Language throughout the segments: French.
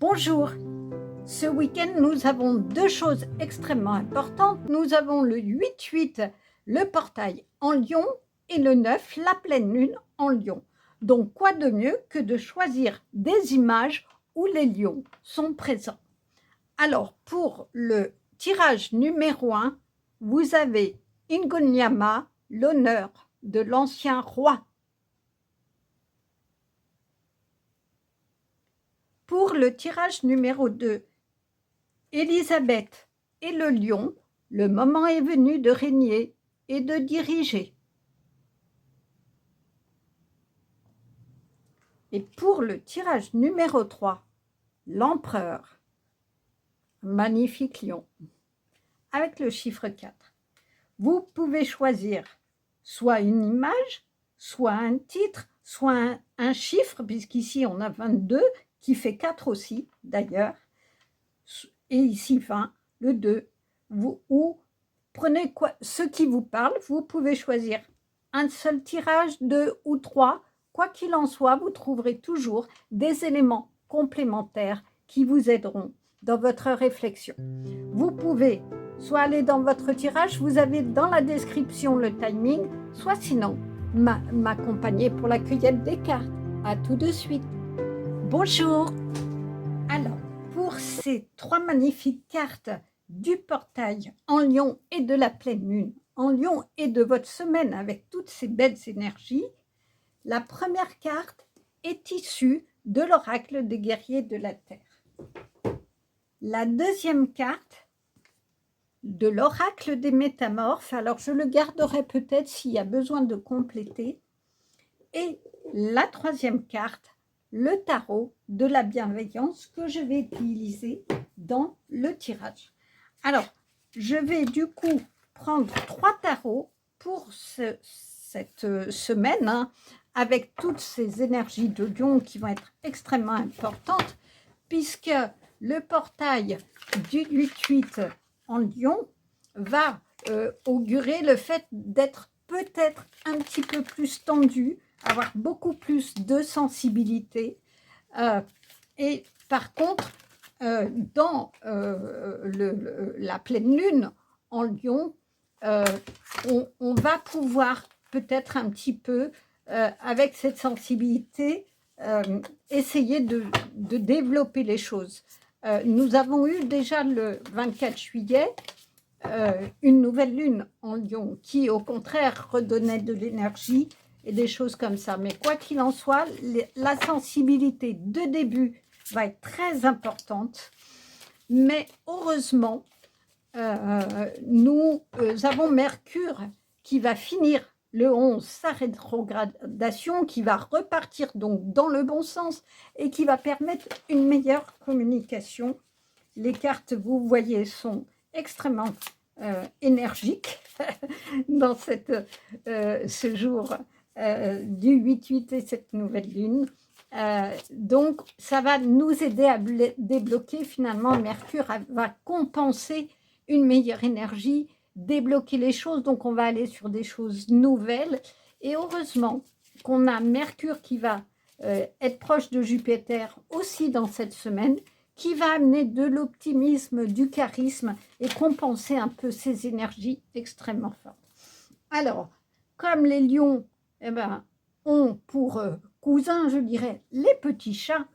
Bonjour, ce week-end nous avons deux choses extrêmement importantes. Nous avons le 8-8, le portail en Lion, et le 9, la pleine lune en Lion. Donc quoi de mieux que de choisir des images où les lions sont présents. Alors pour le tirage numéro 1, vous avez Ingonyama, l'honneur de l'ancien roi. Pour le tirage numéro 2, Élisabeth et le lion, le moment est venu de régner et de diriger. Et pour le tirage numéro 3, l'empereur, magnifique lion, avec le chiffre 4. Vous pouvez choisir soit une image, soit un titre, soit un chiffre, puisqu'ici on a 22, qui fait 4 aussi d'ailleurs, et ici 20, le 2, ou prenez ce qui vous parle, vous pouvez choisir un seul tirage, 2 ou 3, quoi qu'il en soit, vous trouverez toujours des éléments complémentaires qui vous aideront dans votre réflexion. Vous pouvez soit aller dans votre tirage, vous avez dans la description le timing, soit sinon m'accompagner pour la cueillette des cartes. À tout de suite. Bonjour. Alors, pour ces 3 magnifiques cartes du portail en Lion et de la pleine lune en Lion et de votre semaine avec toutes ces belles énergies, la première carte est issue de l'oracle des guerriers de la Terre. La deuxième carte de l'oracle des métamorphes, alors je le garderai peut-être s'il y a besoin de compléter, et la troisième carte, le tarot de la bienveillance que je vais utiliser dans le tirage. Alors, je vais du coup prendre 3 tarots pour cette semaine, avec toutes ces énergies de lion qui vont être extrêmement importantes, puisque le portail du 8-8 en Lion va augurer le fait d'être peut-être un petit peu plus tendu, avoir beaucoup plus de sensibilité. Et par contre, dans la pleine lune en Lion, on va pouvoir peut-être un petit peu, avec cette sensibilité, essayer de développer les choses. Nous avons eu déjà le 24 juillet une nouvelle lune en Lion qui, au contraire, redonnait de l'énergie et des choses comme ça. Mais quoi qu'il en soit, la sensibilité de début va être très importante. Mais heureusement, nous avons Mercure qui va finir le 11, sa rétrogradation, qui va repartir donc dans le bon sens et qui va permettre une meilleure communication. Les cartes, vous voyez, sont extrêmement énergiques dans ce jour du 8-8 et cette nouvelle lune. Donc, ça va nous aider à débloquer finalement. Mercure va compenser une meilleure énergie, débloquer les choses. Donc, on va aller sur des choses nouvelles. Et heureusement qu'on a Mercure qui va être proche de Jupiter aussi dans cette semaine, qui va amener de l'optimisme, du charisme et compenser un peu ces énergies extrêmement fortes. Alors, comme les lions ont pour cousins, je dirais, les petits chats,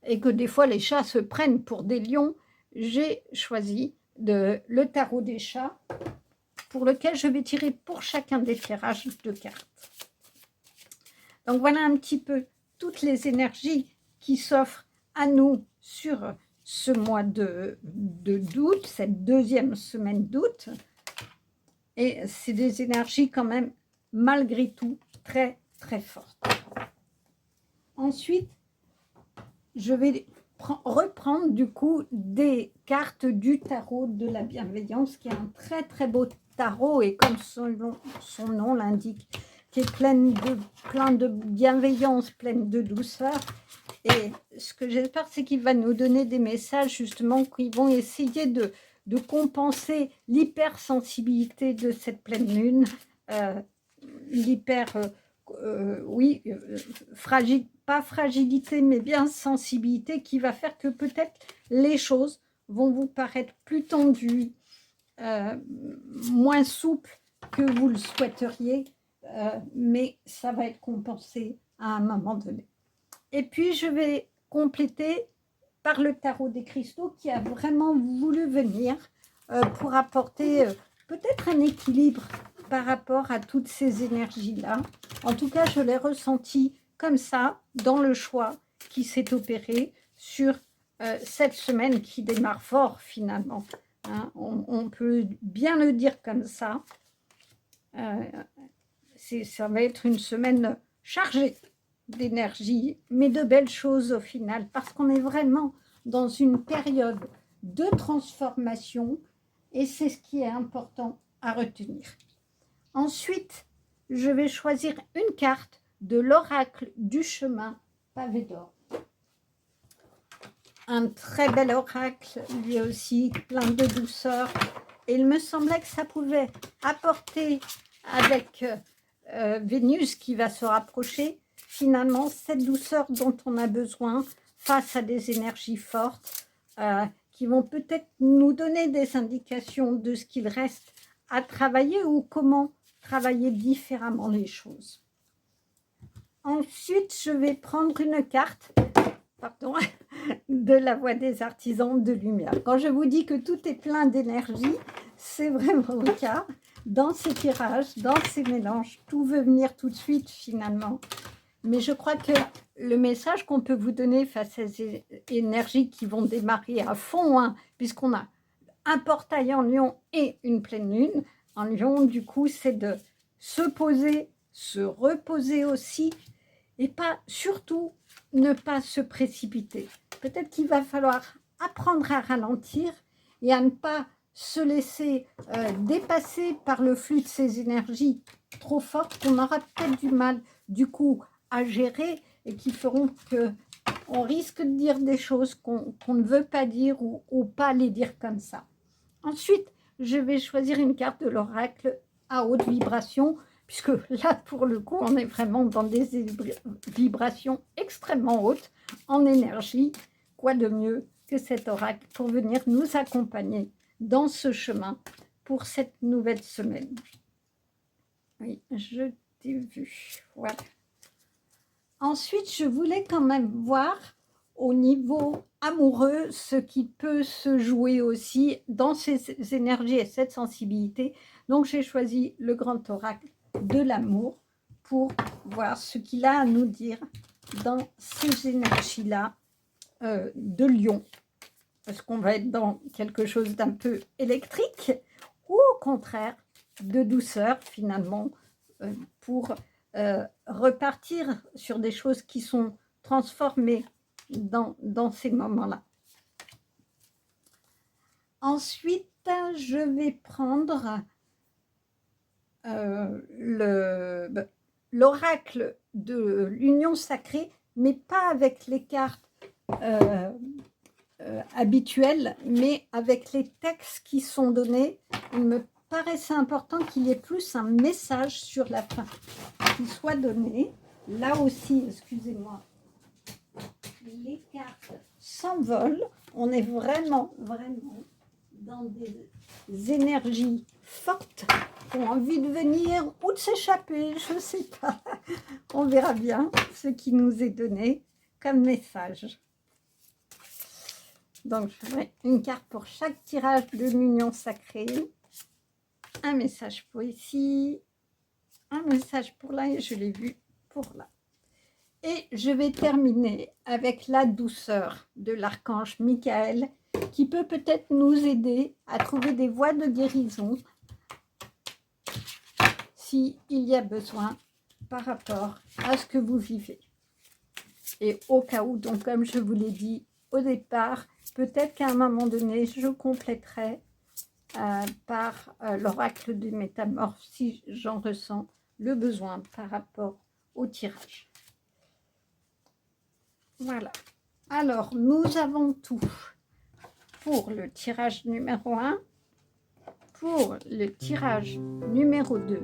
et que des fois les chats se prennent pour des lions, j'ai choisi le tarot des chats, pour lequel je vais tirer pour chacun des tirages de cartes. Donc voilà un petit peu toutes les énergies qui s'offrent à nous sur ce mois d'août, cette deuxième semaine d'août. Et c'est des énergies quand même, malgré tout, très, très fortes. Ensuite, je vais reprendre du coup des cartes du tarot de la bienveillance, qui est un très, très beau tarot, et comme son nom l'indique, qui est plein de bienveillance, pleine de douceur. Et ce que j'espère, c'est qu'il va nous donner des messages justement qui vont essayer de compenser l'hypersensibilité de cette pleine lune, oui, pas fragilité, mais bien sensibilité, qui va faire que peut-être les choses vont vous paraître plus tendues, moins souples que vous le souhaiteriez, mais ça va être compensé à un moment donné. Et puis, je vais compléter par le tarot des cristaux qui a vraiment voulu venir pour apporter peut-être un équilibre par rapport à toutes ces énergies-là. En tout cas, je l'ai ressenti comme ça dans le choix qui s'est opéré sur cette semaine qui démarre fort finalement. Hein, on peut bien le dire comme ça. Ça va être une semaine chargée d'énergie, mais de belles choses au final, parce qu'on est vraiment dans une période de transformation et c'est ce qui est important à retenir. Ensuite, je vais choisir une carte de l'oracle du chemin pavé d'or. Un très bel oracle, lui aussi, plein de douceur. Et il me semblait que ça pouvait apporter avec Vénus qui va se rapprocher, finalement, cette douceur dont on a besoin face à des énergies fortes qui vont peut-être nous donner des indications de ce qu'il reste à travailler ou comment travailler différemment les choses. Ensuite, je vais prendre une carte de la voix des artisans de lumière. Quand je vous dis que tout est plein d'énergie, c'est vraiment le cas. Dans ces tirages, dans ces mélanges, tout veut venir tout de suite finalement. Mais je crois que le message qu'on peut vous donner face à ces énergies qui vont démarrer à fond, hein, puisqu'on a un portail en Lion et une pleine lune. En Lion, du coup, c'est de se poser, se reposer aussi, et pas, surtout, ne pas se précipiter. Peut-être qu'il va falloir apprendre à ralentir et à ne pas se laisser dépasser par le flux de ces énergies trop fortes qu'on aura peut-être du mal, du coup, à gérer et qui feront qu'on risque de dire des choses qu'on ne veut pas dire ou pas les dire comme ça. Ensuite, je vais choisir une carte de l'oracle à haute vibration, puisque là, pour le coup, on est vraiment dans des vibrations extrêmement hautes en énergie. Quoi de mieux que cet oracle pour venir nous accompagner dans ce chemin pour cette nouvelle semaine. Oui, je t'ai vu. Voilà. Ensuite, je voulais quand même voir au niveau amoureux ce qui peut se jouer aussi dans ces énergies et cette sensibilité. Donc, j'ai choisi le grand oracle de l'amour pour voir ce qu'il a à nous dire dans ces énergies-là de Lion. Est-ce qu'on va être dans quelque chose d'un peu électrique ou au contraire de douceur finalement pour repartir sur des choses qui sont transformées dans ces moments-là. Ensuite, je vais prendre l'oracle de l'union sacrée, mais pas avec les cartes habituelles, mais avec les textes qui sont donnés. Il me paraissait important qu'il y ait plus un message sur la fin qui soit donné. Là aussi, excusez-moi, les cartes s'envolent. On est vraiment dans des énergies fortes qui ont envie de venir ou de s'échapper, je ne sais pas. On verra bien ce qui nous est donné comme message. Donc, je ferai une carte pour chaque tirage de l'union sacrée. Un message pour ici, un message pour là, et je l'ai vu pour là. Et je vais terminer avec la douceur de l'archange Michael qui peut peut-être nous aider à trouver des voies de guérison s'il y a besoin par rapport à ce que vous vivez. Et au cas où, donc comme je vous l'ai dit au départ, peut-être qu'à un moment donné, je compléterai par l'oracle des métamorphes si j'en ressens le besoin par rapport au tirage. Voilà. Alors, nous avons tout pour le tirage numéro 1, pour le tirage numéro 2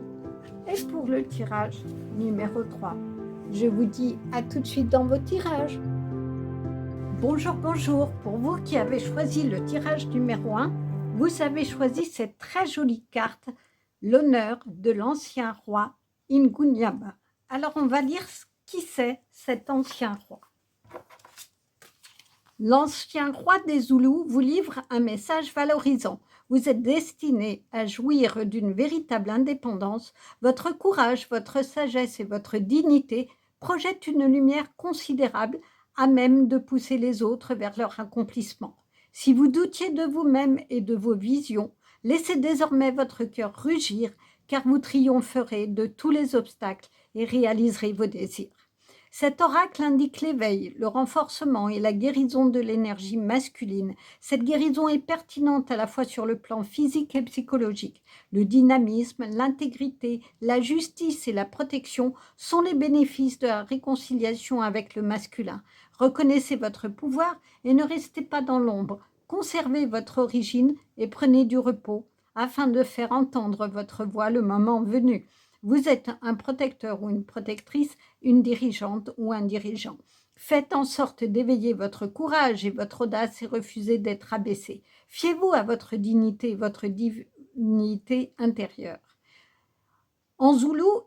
et pour le tirage numéro 3. Je vous dis à tout de suite dans vos tirages. Bonjour, bonjour. Pour vous qui avez choisi le tirage numéro 1, vous avez choisi cette très jolie carte, l'honneur de l'ancien roi Inguniama. Alors, on va lire qui c'est cet ancien roi. L'ancien roi des Zoulous vous livre un message valorisant. Vous êtes destiné à jouir d'une véritable indépendance. Votre courage, votre sagesse et votre dignité projettent une lumière considérable à même de pousser les autres vers leur accomplissement. Si vous doutiez de vous-même et de vos visions, laissez désormais votre cœur rugir, car vous triompherez de tous les obstacles et réaliserez vos désirs. Cet oracle indique l'éveil, le renforcement et la guérison de l'énergie masculine. Cette guérison est pertinente à la fois sur le plan physique et psychologique. Le dynamisme, l'intégrité, la justice et la protection sont les bénéfices de la réconciliation avec le masculin. Reconnaissez votre pouvoir et ne restez pas dans l'ombre. Conservez votre origine et prenez du repos afin de faire entendre votre voix le moment venu. Vous êtes un protecteur ou une protectrice, une dirigeante ou un dirigeant. Faites en sorte d'éveiller votre courage et votre audace et refusez d'être abaissé. Fiez-vous à votre dignité et votre divinité intérieure. En zoulou,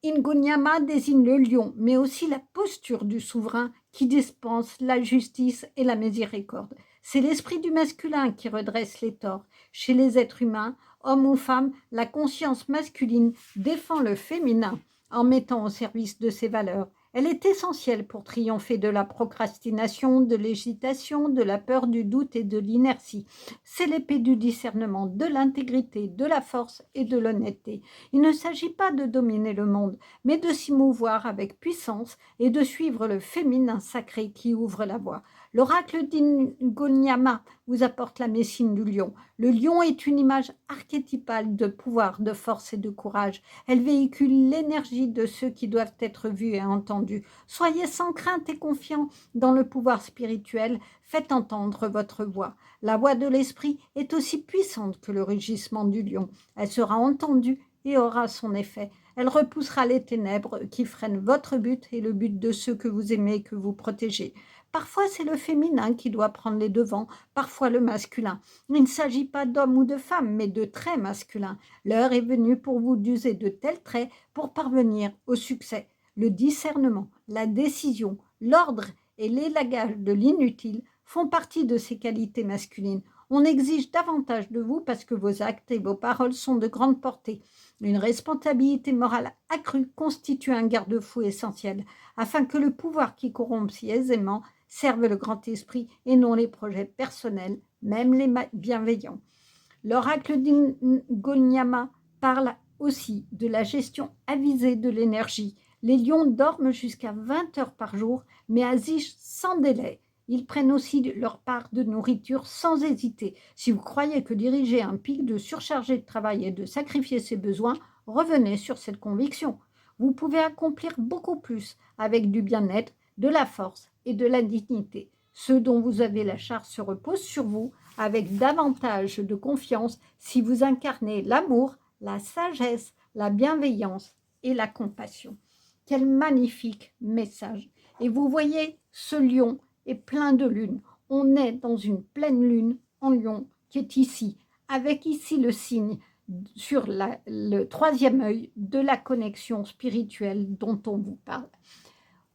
Inguniama désigne le lion, mais aussi la posture du souverain qui dispense la justice et la miséricorde. C'est l'esprit du masculin qui redresse les torts. Chez les êtres humains, hommes ou femmes, la conscience masculine défend le féminin en mettant au service de ses valeurs. Elle est essentielle pour triompher de la procrastination, de l'hésitation, de la peur, du doute et de l'inertie. C'est l'épée du discernement, de l'intégrité, de la force et de l'honnêteté. Il ne s'agit pas de dominer le monde, mais de s'y mouvoir avec puissance et de suivre le féminin sacré qui ouvre la voie. L'oracle d'Ingoniama vous apporte la messine du lion. Le lion est une image archétypale de pouvoir, de force et de courage. Elle véhicule l'énergie de ceux qui doivent être vus et entendus. Soyez sans crainte et confiants dans le pouvoir spirituel. Faites entendre votre voix. La voix de l'esprit est aussi puissante que le rugissement du lion. Elle sera entendue et aura son effet. Elle repoussera les ténèbres qui freinent votre but et le but de ceux que vous aimez et que vous protégez. Parfois, c'est le féminin qui doit prendre les devants, parfois le masculin. Il ne s'agit pas d'hommes ou de femmes, mais de traits masculins. L'heure est venue pour vous d'user de tels traits pour parvenir au succès. Le discernement, la décision, l'ordre et l'élagage de l'inutile font partie de ces qualités masculines. On exige davantage de vous parce que vos actes et vos paroles sont de grande portée. Une responsabilité morale accrue constitue un garde-fou essentiel, afin que le pouvoir qui corrompt si aisément serve le grand esprit et non les projets personnels, même les bienveillants. L'oracle d'Ingoniama parle aussi de la gestion avisée de l'énergie. Les lions dorment jusqu'à 20 heures par jour, mais agissent sans délai. Ils prennent aussi leur part de nourriture sans hésiter. Si vous croyez que diriger un pic de surchargé de travail est de sacrifier ses besoins, revenez sur cette conviction. Vous pouvez accomplir beaucoup plus avec du bien-être, de la force et de la dignité. Ceux dont vous avez la charge se reposent sur vous avec davantage de confiance si vous incarnez l'amour, la sagesse, la bienveillance et la compassion. Quel magnifique message! Et vous voyez, ce lion est plein de lune. On est dans une pleine lune en lion qui est ici, avec ici le signe sur le troisième œil de la connexion spirituelle dont on vous parle.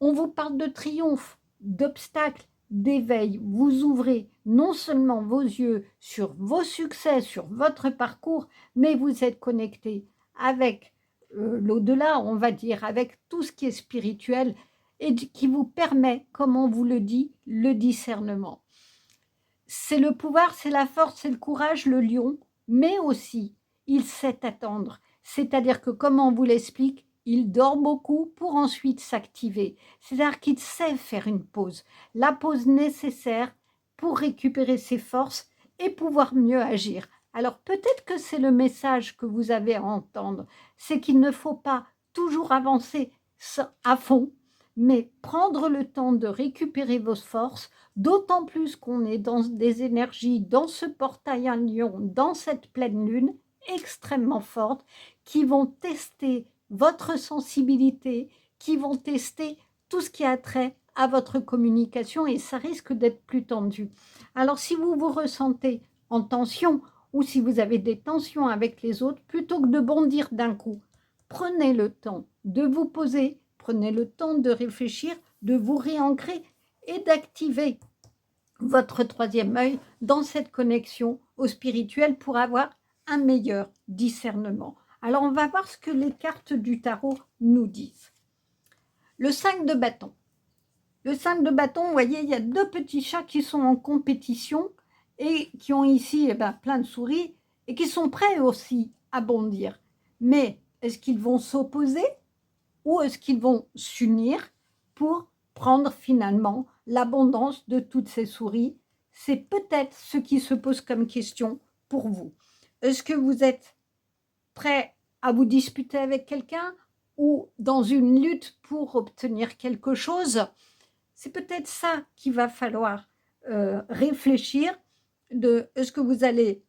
On vous parle de triomphe, d'obstacles, d'éveil. Vous ouvrez non seulement vos yeux sur vos succès, sur votre parcours, mais vous êtes connecté avec l'au-delà, on va dire, avec tout ce qui est spirituel et qui vous permet, comme on vous le dit, le discernement. C'est le pouvoir, c'est la force, c'est le courage, le lion, mais aussi, il sait attendre. C'est-à-dire que, comme on vous l'explique, il dort beaucoup pour ensuite s'activer. C'est-à-dire qu'il sait faire une pause, la pause nécessaire pour récupérer ses forces et pouvoir mieux agir. Alors peut-être que c'est le message que vous avez à entendre, c'est qu'il ne faut pas toujours avancer à fond, mais prendre le temps de récupérer vos forces, d'autant plus qu'on est dans des énergies, dans ce portail à lion, dans cette pleine lune extrêmement forte, qui vont tester votre sensibilité, qui vont tester tout ce qui a trait à votre communication et ça risque d'être plus tendu. Alors, si vous vous ressentez en tension ou si vous avez des tensions avec les autres, plutôt que de bondir d'un coup, prenez le temps de vous poser, prenez le temps de réfléchir, de vous réancrer et d'activer votre troisième œil dans cette connexion au spirituel pour avoir un meilleur discernement. Alors, on va voir ce que les cartes du tarot nous disent. Le 5 de bâton. Le 5 de bâton, vous voyez, il y a deux petits chats qui sont en compétition et qui ont ici plein de souris et qui sont prêts aussi à bondir. Mais est-ce qu'ils vont s'opposer ou est-ce qu'ils vont s'unir pour prendre finalement l'abondance de toutes ces souris? C'est peut-être ce qui se pose comme question pour vous. Est-ce que vous êtes prêt à vous disputer avec quelqu'un ou dans une lutte pour obtenir quelque chose? C'est peut-être ça qu'il va falloir réfléchir de est-ce que vous allez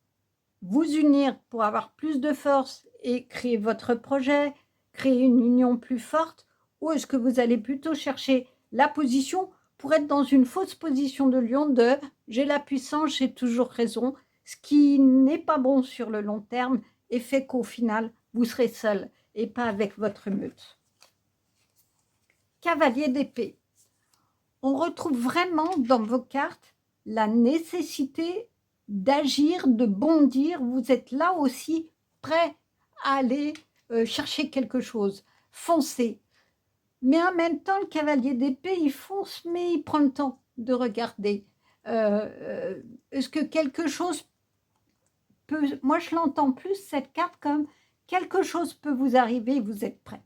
vous unir pour avoir plus de force et créer votre projet, créer une union plus forte, ou est-ce que vous allez plutôt chercher la position pour être dans une fausse position de lion de j'ai la puissance, j'ai toujours raison, ce qui n'est pas bon sur le long terme et fait qu'au final, vous serez seul et pas avec votre meute. Cavalier d'épée. On retrouve vraiment dans vos cartes la nécessité d'agir, de bondir. Vous êtes là aussi prêt à aller chercher quelque chose. Foncez. Mais en même temps, le cavalier d'épée, il fonce, mais il prend le temps de regarder. Est-ce que quelque chose peut... Moi, je l'entends plus, cette carte, comme quelque chose peut vous arriver, vous êtes prêt.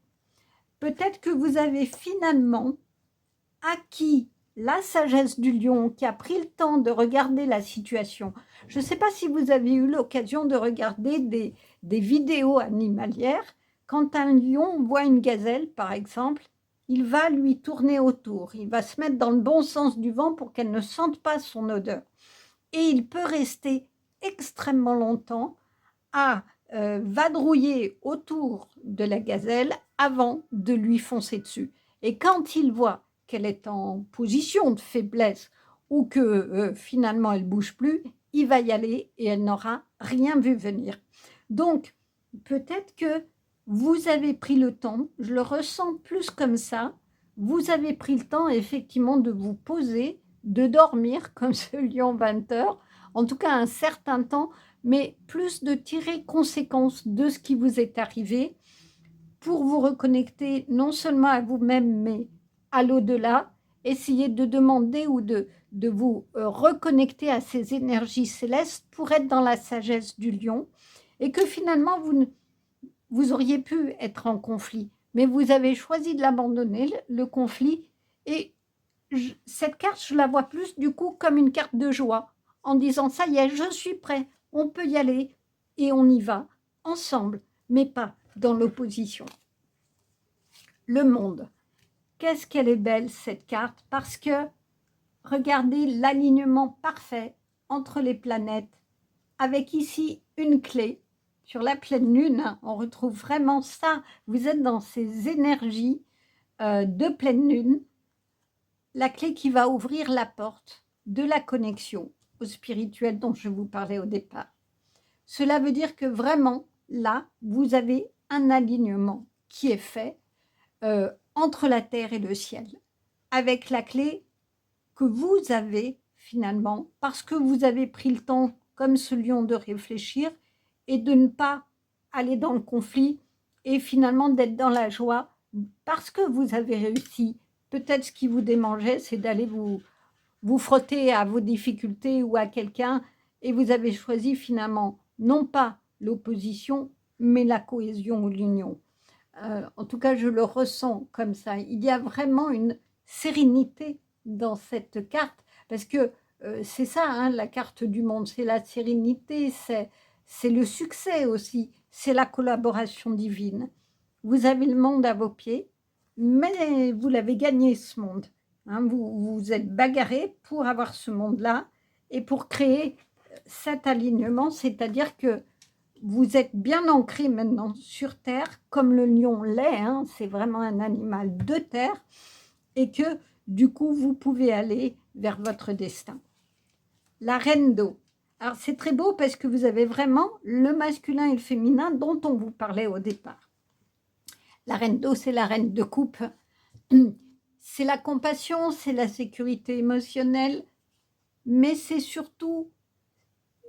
Peut-être que vous avez finalement acquis la sagesse du lion qui a pris le temps de regarder la situation. Je ne sais pas si vous avez eu l'occasion de regarder des vidéos animalières. Quand un lion voit une gazelle, par exemple, il va lui tourner autour. Il va se mettre dans le bon sens du vent pour qu'elle ne sente pas son odeur. Et il peut rester extrêmement longtemps à vadrouiller autour de la gazelle avant de lui foncer dessus. Et quand il voit qu'elle est en position de faiblesse ou que finalement elle ne bouge plus, il va y aller et elle n'aura rien vu venir. Donc, peut-être que vous avez pris le temps, je le ressens plus comme ça, vous avez pris le temps effectivement de vous poser, de dormir comme ce lion 20 heures, en tout cas un certain temps, mais plus de tirer conséquence de ce qui vous est arrivé pour vous reconnecter non seulement à vous-même, mais à l'au-delà. Essayez de demander ou de vous reconnecter à ces énergies célestes pour être dans la sagesse du lion et que finalement, vous auriez pu être en conflit, mais vous avez choisi de l'abandonner, le conflit. Et cette carte, je la vois plus du coup comme une carte de joie, en disant ça y est, je suis prêt, on peut y aller et on y va ensemble, mais pas dans l'opposition. Le monde. Qu'est-ce qu'elle est belle cette carte, parce que regardez l'alignement parfait entre les planètes, avec ici une clé. Sur la pleine lune, on retrouve vraiment ça. Vous êtes dans ces énergies de pleine lune. La clé qui va ouvrir la porte de la connexion au spirituel dont je vous parlais au départ. Cela veut dire que vraiment, là, vous avez un alignement qui est fait entre la terre et le ciel, avec la clé que vous avez finalement, parce que vous avez pris le temps, comme ce lion, de réfléchir et de ne pas aller dans le conflit et finalement d'être dans la joie, parce que vous avez réussi. Peut-être ce qui vous démangeait, c'est d'aller vous frotter à vos difficultés ou à quelqu'un, et vous avez choisi finalement non pas l'opposition, mais la cohésion ou l'union. En tout cas, je le ressens comme ça. Il y a vraiment une sérénité dans cette carte, parce que c'est ça, hein, la carte du monde, c'est la sérénité, c'est le succès aussi, c'est la collaboration divine. Vous avez le monde à vos pieds, mais vous l'avez gagné, ce monde. Hein, vous vous êtes bagarré pour avoir ce monde-là et pour créer cet alignement, c'est-à-dire que vous êtes bien ancré maintenant sur terre, comme le lion l'est, hein, c'est vraiment un animal de terre, et que du coup, vous pouvez aller vers votre destin. La reine d'eau. Alors, c'est très beau parce que vous avez vraiment le masculin et le féminin dont on vous parlait au départ. La reine d'eau, c'est la reine de coupe. C'est la compassion, c'est la sécurité émotionnelle, mais c'est surtout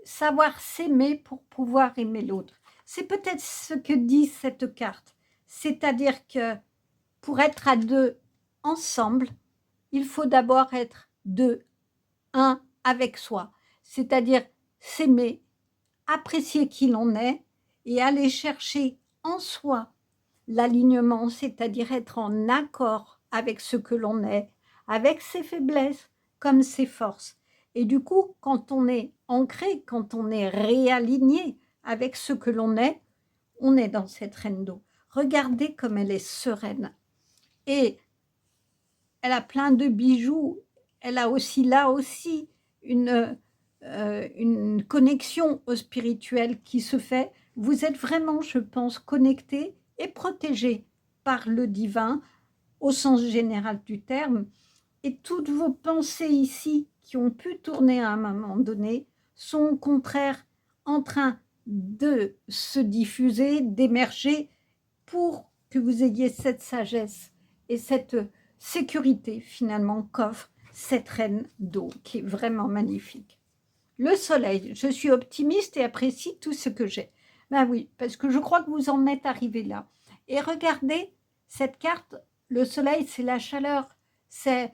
savoir s'aimer pour pouvoir aimer l'autre. C'est peut-être ce que dit cette carte. C'est-à-dire que pour être à deux ensemble, il faut d'abord être deux, un avec soi. C'est-à-dire s'aimer, apprécier qui l'on est et aller chercher en soi l'alignement, c'est-à-dire être en accord avec ce que l'on est, avec ses faiblesses comme ses forces. Et du coup, quand on est ancré, quand on est réaligné avec ce que l'on est, on est dans cette reine d'eau. Regardez comme elle est sereine. Et elle a plein de bijoux. Elle a aussi là aussi une connexion au spirituel qui se fait. Vous êtes vraiment, je pense, connecté et protégé par le divin au sens général du terme. Et toutes vos pensées ici qui ont pu tourner à un moment donné sont au contraire en train de se diffuser, d'émerger pour que vous ayez cette sagesse et cette sécurité finalement qu'offre cette reine d'eau qui est vraiment magnifique. Le soleil, je suis optimiste et apprécie tout ce que j'ai. Ben oui, parce que je crois que vous en êtes arrivé là. Et regardez, cette carte, le soleil, c'est la chaleur, c'est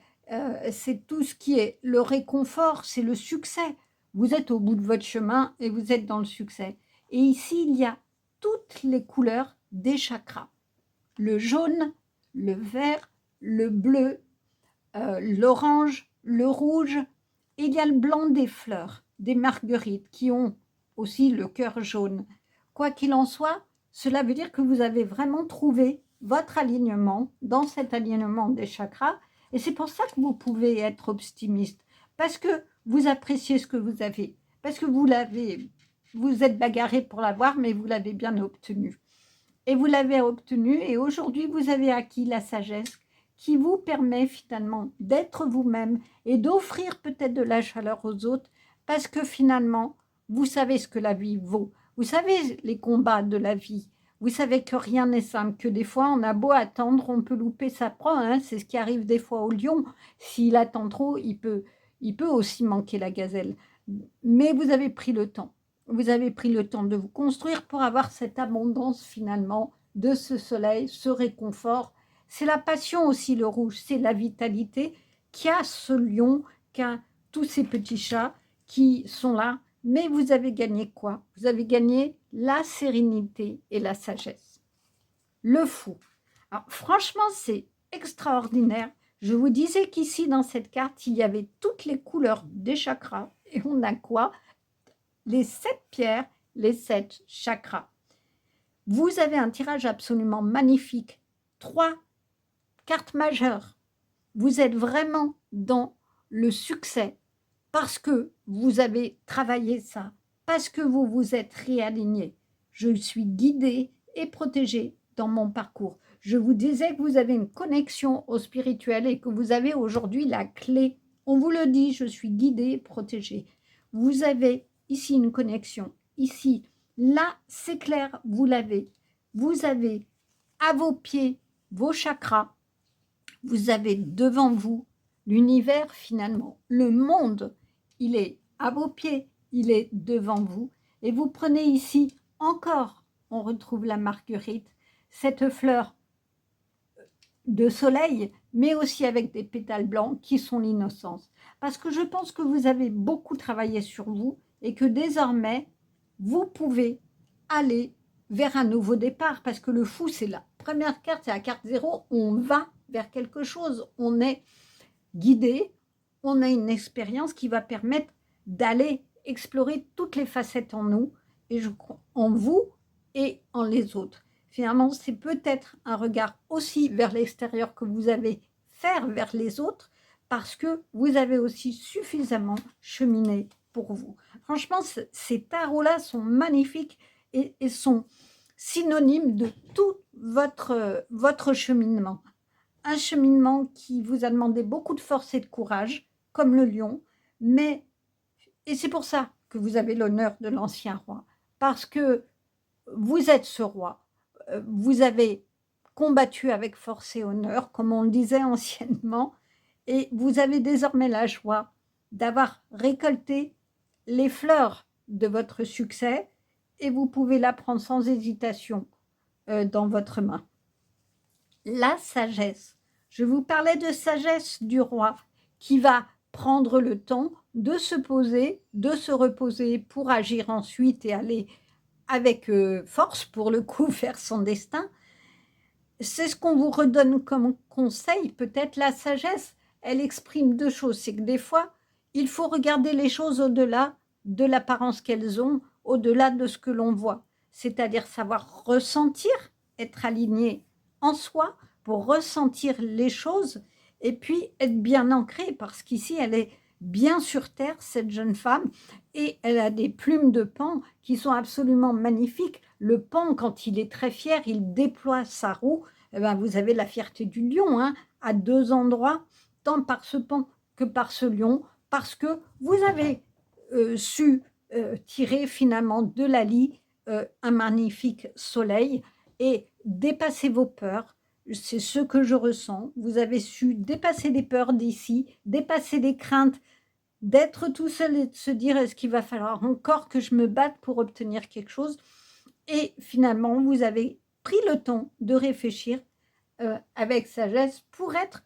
tout ce qui est le réconfort, c'est le succès. Vous êtes au bout de votre chemin et vous êtes dans le succès. Et ici, il y a toutes les couleurs des chakras. Le jaune, le vert, le bleu, l'orange, le rouge. Et il y a le blanc des fleurs, des marguerites qui ont aussi le cœur jaune. Quoi qu'il en soit, cela veut dire que vous avez vraiment trouvé votre alignement dans cet alignement des chakras. Et c'est pour ça que vous pouvez être optimiste. Parce que vous appréciez ce que vous avez. Parce que vous êtes bagarré pour l'avoir, mais vous l'avez bien obtenu. Et vous l'avez obtenu et aujourd'hui, vous avez acquis la sagesse qui vous permet finalement d'être vous-même et d'offrir peut-être de la chaleur aux autres parce que finalement, vous savez ce que la vie vaut. Vous savez les combats de la vie. Vous savez que rien n'est simple, que des fois, on a beau attendre, on peut louper sa proie. Hein, c'est ce qui arrive des fois au lion. S'il attend trop, il peut aussi manquer la gazelle. Mais vous avez pris le temps. Vous avez pris le temps de vous construire pour avoir cette abondance finalement de ce soleil, ce réconfort. C'est la passion aussi, le rouge, c'est la vitalité qu'a ce lion, qu'a tous ces petits chats qui sont là. Mais vous avez gagné quoi? Vous avez gagné la sérénité et la sagesse. Le fou. Alors, franchement, c'est extraordinaire. Je vous disais qu'ici, dans cette carte, il y avait toutes les couleurs des chakras. Et on a quoi? Les 7 pierres, les 7 chakras. Vous avez un tirage absolument magnifique. 3 cartes majeures. Vous êtes vraiment dans le succès parce que vous avez travaillé ça, parce que vous vous êtes réaligné. Je suis guidée et protégée dans mon parcours. Je vous disais que vous avez une connexion au spirituel et que vous avez aujourd'hui la clé. On vous le dit, je suis guidée et protégée. Vous avez ici une connexion. Ici, là, c'est clair, vous l'avez. Vous avez à vos pieds vos chakras. Vous avez devant vous l'univers finalement. Le monde, il est à vos pieds, il est devant vous. Et vous prenez ici encore, on retrouve la marguerite, cette fleur de soleil, mais aussi avec des pétales blancs qui sont l'innocence. Parce que je pense que vous avez beaucoup travaillé sur vous et que désormais, vous pouvez aller vers un nouveau départ. Parce que le fou, c'est la première carte, c'est la carte 0. On va vers quelque chose. On est guidé, on a une expérience qui va permettre d'aller explorer toutes les facettes en nous, et en vous et en les autres. Finalement, c'est peut-être un regard aussi vers l'extérieur que vous avez faire vers les autres parce que vous avez aussi suffisamment cheminé pour vous. Franchement, ces tarots-là sont magnifiques et sont synonymes de tout votre cheminement. Un cheminement qui vous a demandé beaucoup de force et de courage, comme le lion, et c'est pour ça que vous avez l'honneur de l'ancien roi, parce que vous êtes ce roi. Vous avez combattu avec force et honneur, comme on le disait anciennement, et vous avez désormais la joie d'avoir récolté les fleurs de votre succès et vous pouvez la prendre sans hésitation dans votre main. La sagesse. Je vous parlais de sagesse du roi qui va prendre le temps de se poser, de se reposer pour agir ensuite et aller avec force pour le coup faire son destin. C'est ce qu'on vous redonne comme conseil, peut-être la sagesse. Elle exprime deux choses, c'est que des fois, il faut regarder les choses au-delà de l'apparence qu'elles ont, au-delà de ce que l'on voit. C'est-à-dire savoir ressentir, être aligné en soi pour ressentir les choses et puis être bien ancré parce qu'ici, elle est bien sur terre, cette jeune femme, et elle a des plumes de paon qui sont absolument magnifiques. Le paon, quand il est très fier, il déploie sa roue. Eh ben, vous avez la fierté du lion, hein, à deux endroits, tant par ce paon que par ce lion, parce que vous avez su tirer finalement de la lie un magnifique soleil et dépasser vos peurs. C'est ce que je ressens. Vous avez su dépasser des peurs d'ici, dépasser des craintes, d'être tout seul et de se dire est-ce qu'il va falloir encore que je me batte pour obtenir quelque chose. Et finalement, vous avez pris le temps de réfléchir avec sagesse pour être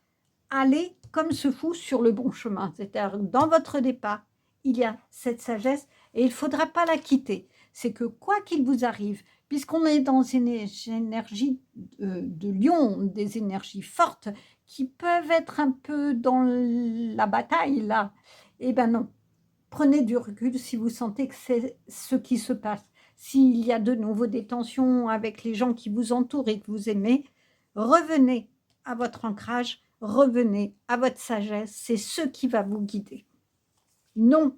allé comme ce fou sur le bon chemin. C'est-à-dire dans votre départ, il y a cette sagesse et il ne faudra pas la quitter. C'est que quoi qu'il vous arrive, puisqu'on est dans une énergie de lion, des énergies fortes qui peuvent être un peu dans la bataille là, eh bien non, prenez du recul si vous sentez que c'est ce qui se passe. S'il y a de nouveau des tensions avec les gens qui vous entourent et que vous aimez, revenez à votre ancrage, revenez à votre sagesse, c'est ce qui va vous guider. Non,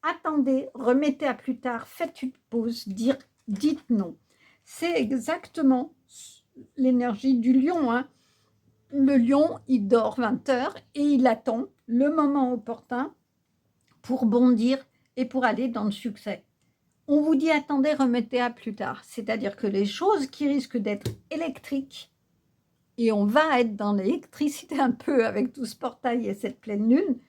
attendez, remettez à plus tard, faites une pause, dites non. C'est exactement l'énergie du lion, hein. Le lion, il dort 20 heures et il attend le moment opportun pour bondir et pour aller dans le succès. On vous dit attendez, remettez à plus tard. C'est-à-dire que les choses qui risquent d'être électriques, et on va être dans l'électricité un peu avec tout ce portail et cette pleine lune,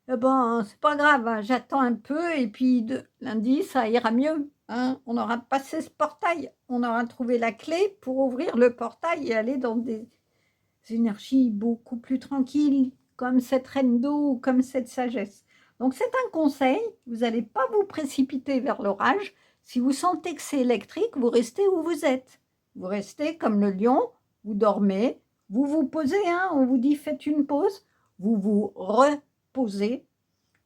eh ben, c'est pas grave, hein, j'attends un peu et puis lundi, ça ira mieux. Hein. On aura passé ce portail, on aura trouvé la clé pour ouvrir le portail et aller dans des énergies beaucoup plus tranquilles, comme cette reine d'eau, comme cette sagesse. Donc c'est un conseil, vous n'allez pas vous précipiter vers l'orage. Si vous sentez que c'est électrique, vous restez où vous êtes. Vous restez comme le lion, vous dormez, vous vous posez, hein, on vous dit faites une pause, vous vous reposez,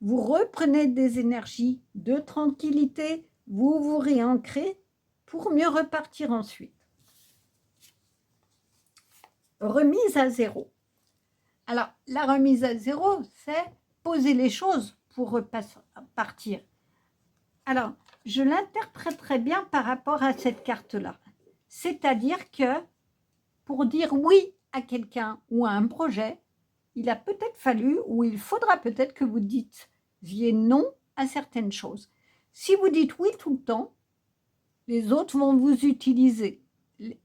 vous reprenez des énergies de tranquillité, vous vous réancrez pour mieux repartir ensuite. Remise à zéro. Alors, la remise à zéro, c'est poser les choses pour repartir. Alors, je l'interpréterai bien par rapport à cette carte-là. C'est-à-dire que pour dire oui à quelqu'un ou à un projet, il a peut-être fallu ou il faudra peut-être que vous disiez non à certaines choses. Si vous dites oui tout le temps, les autres vont vous utiliser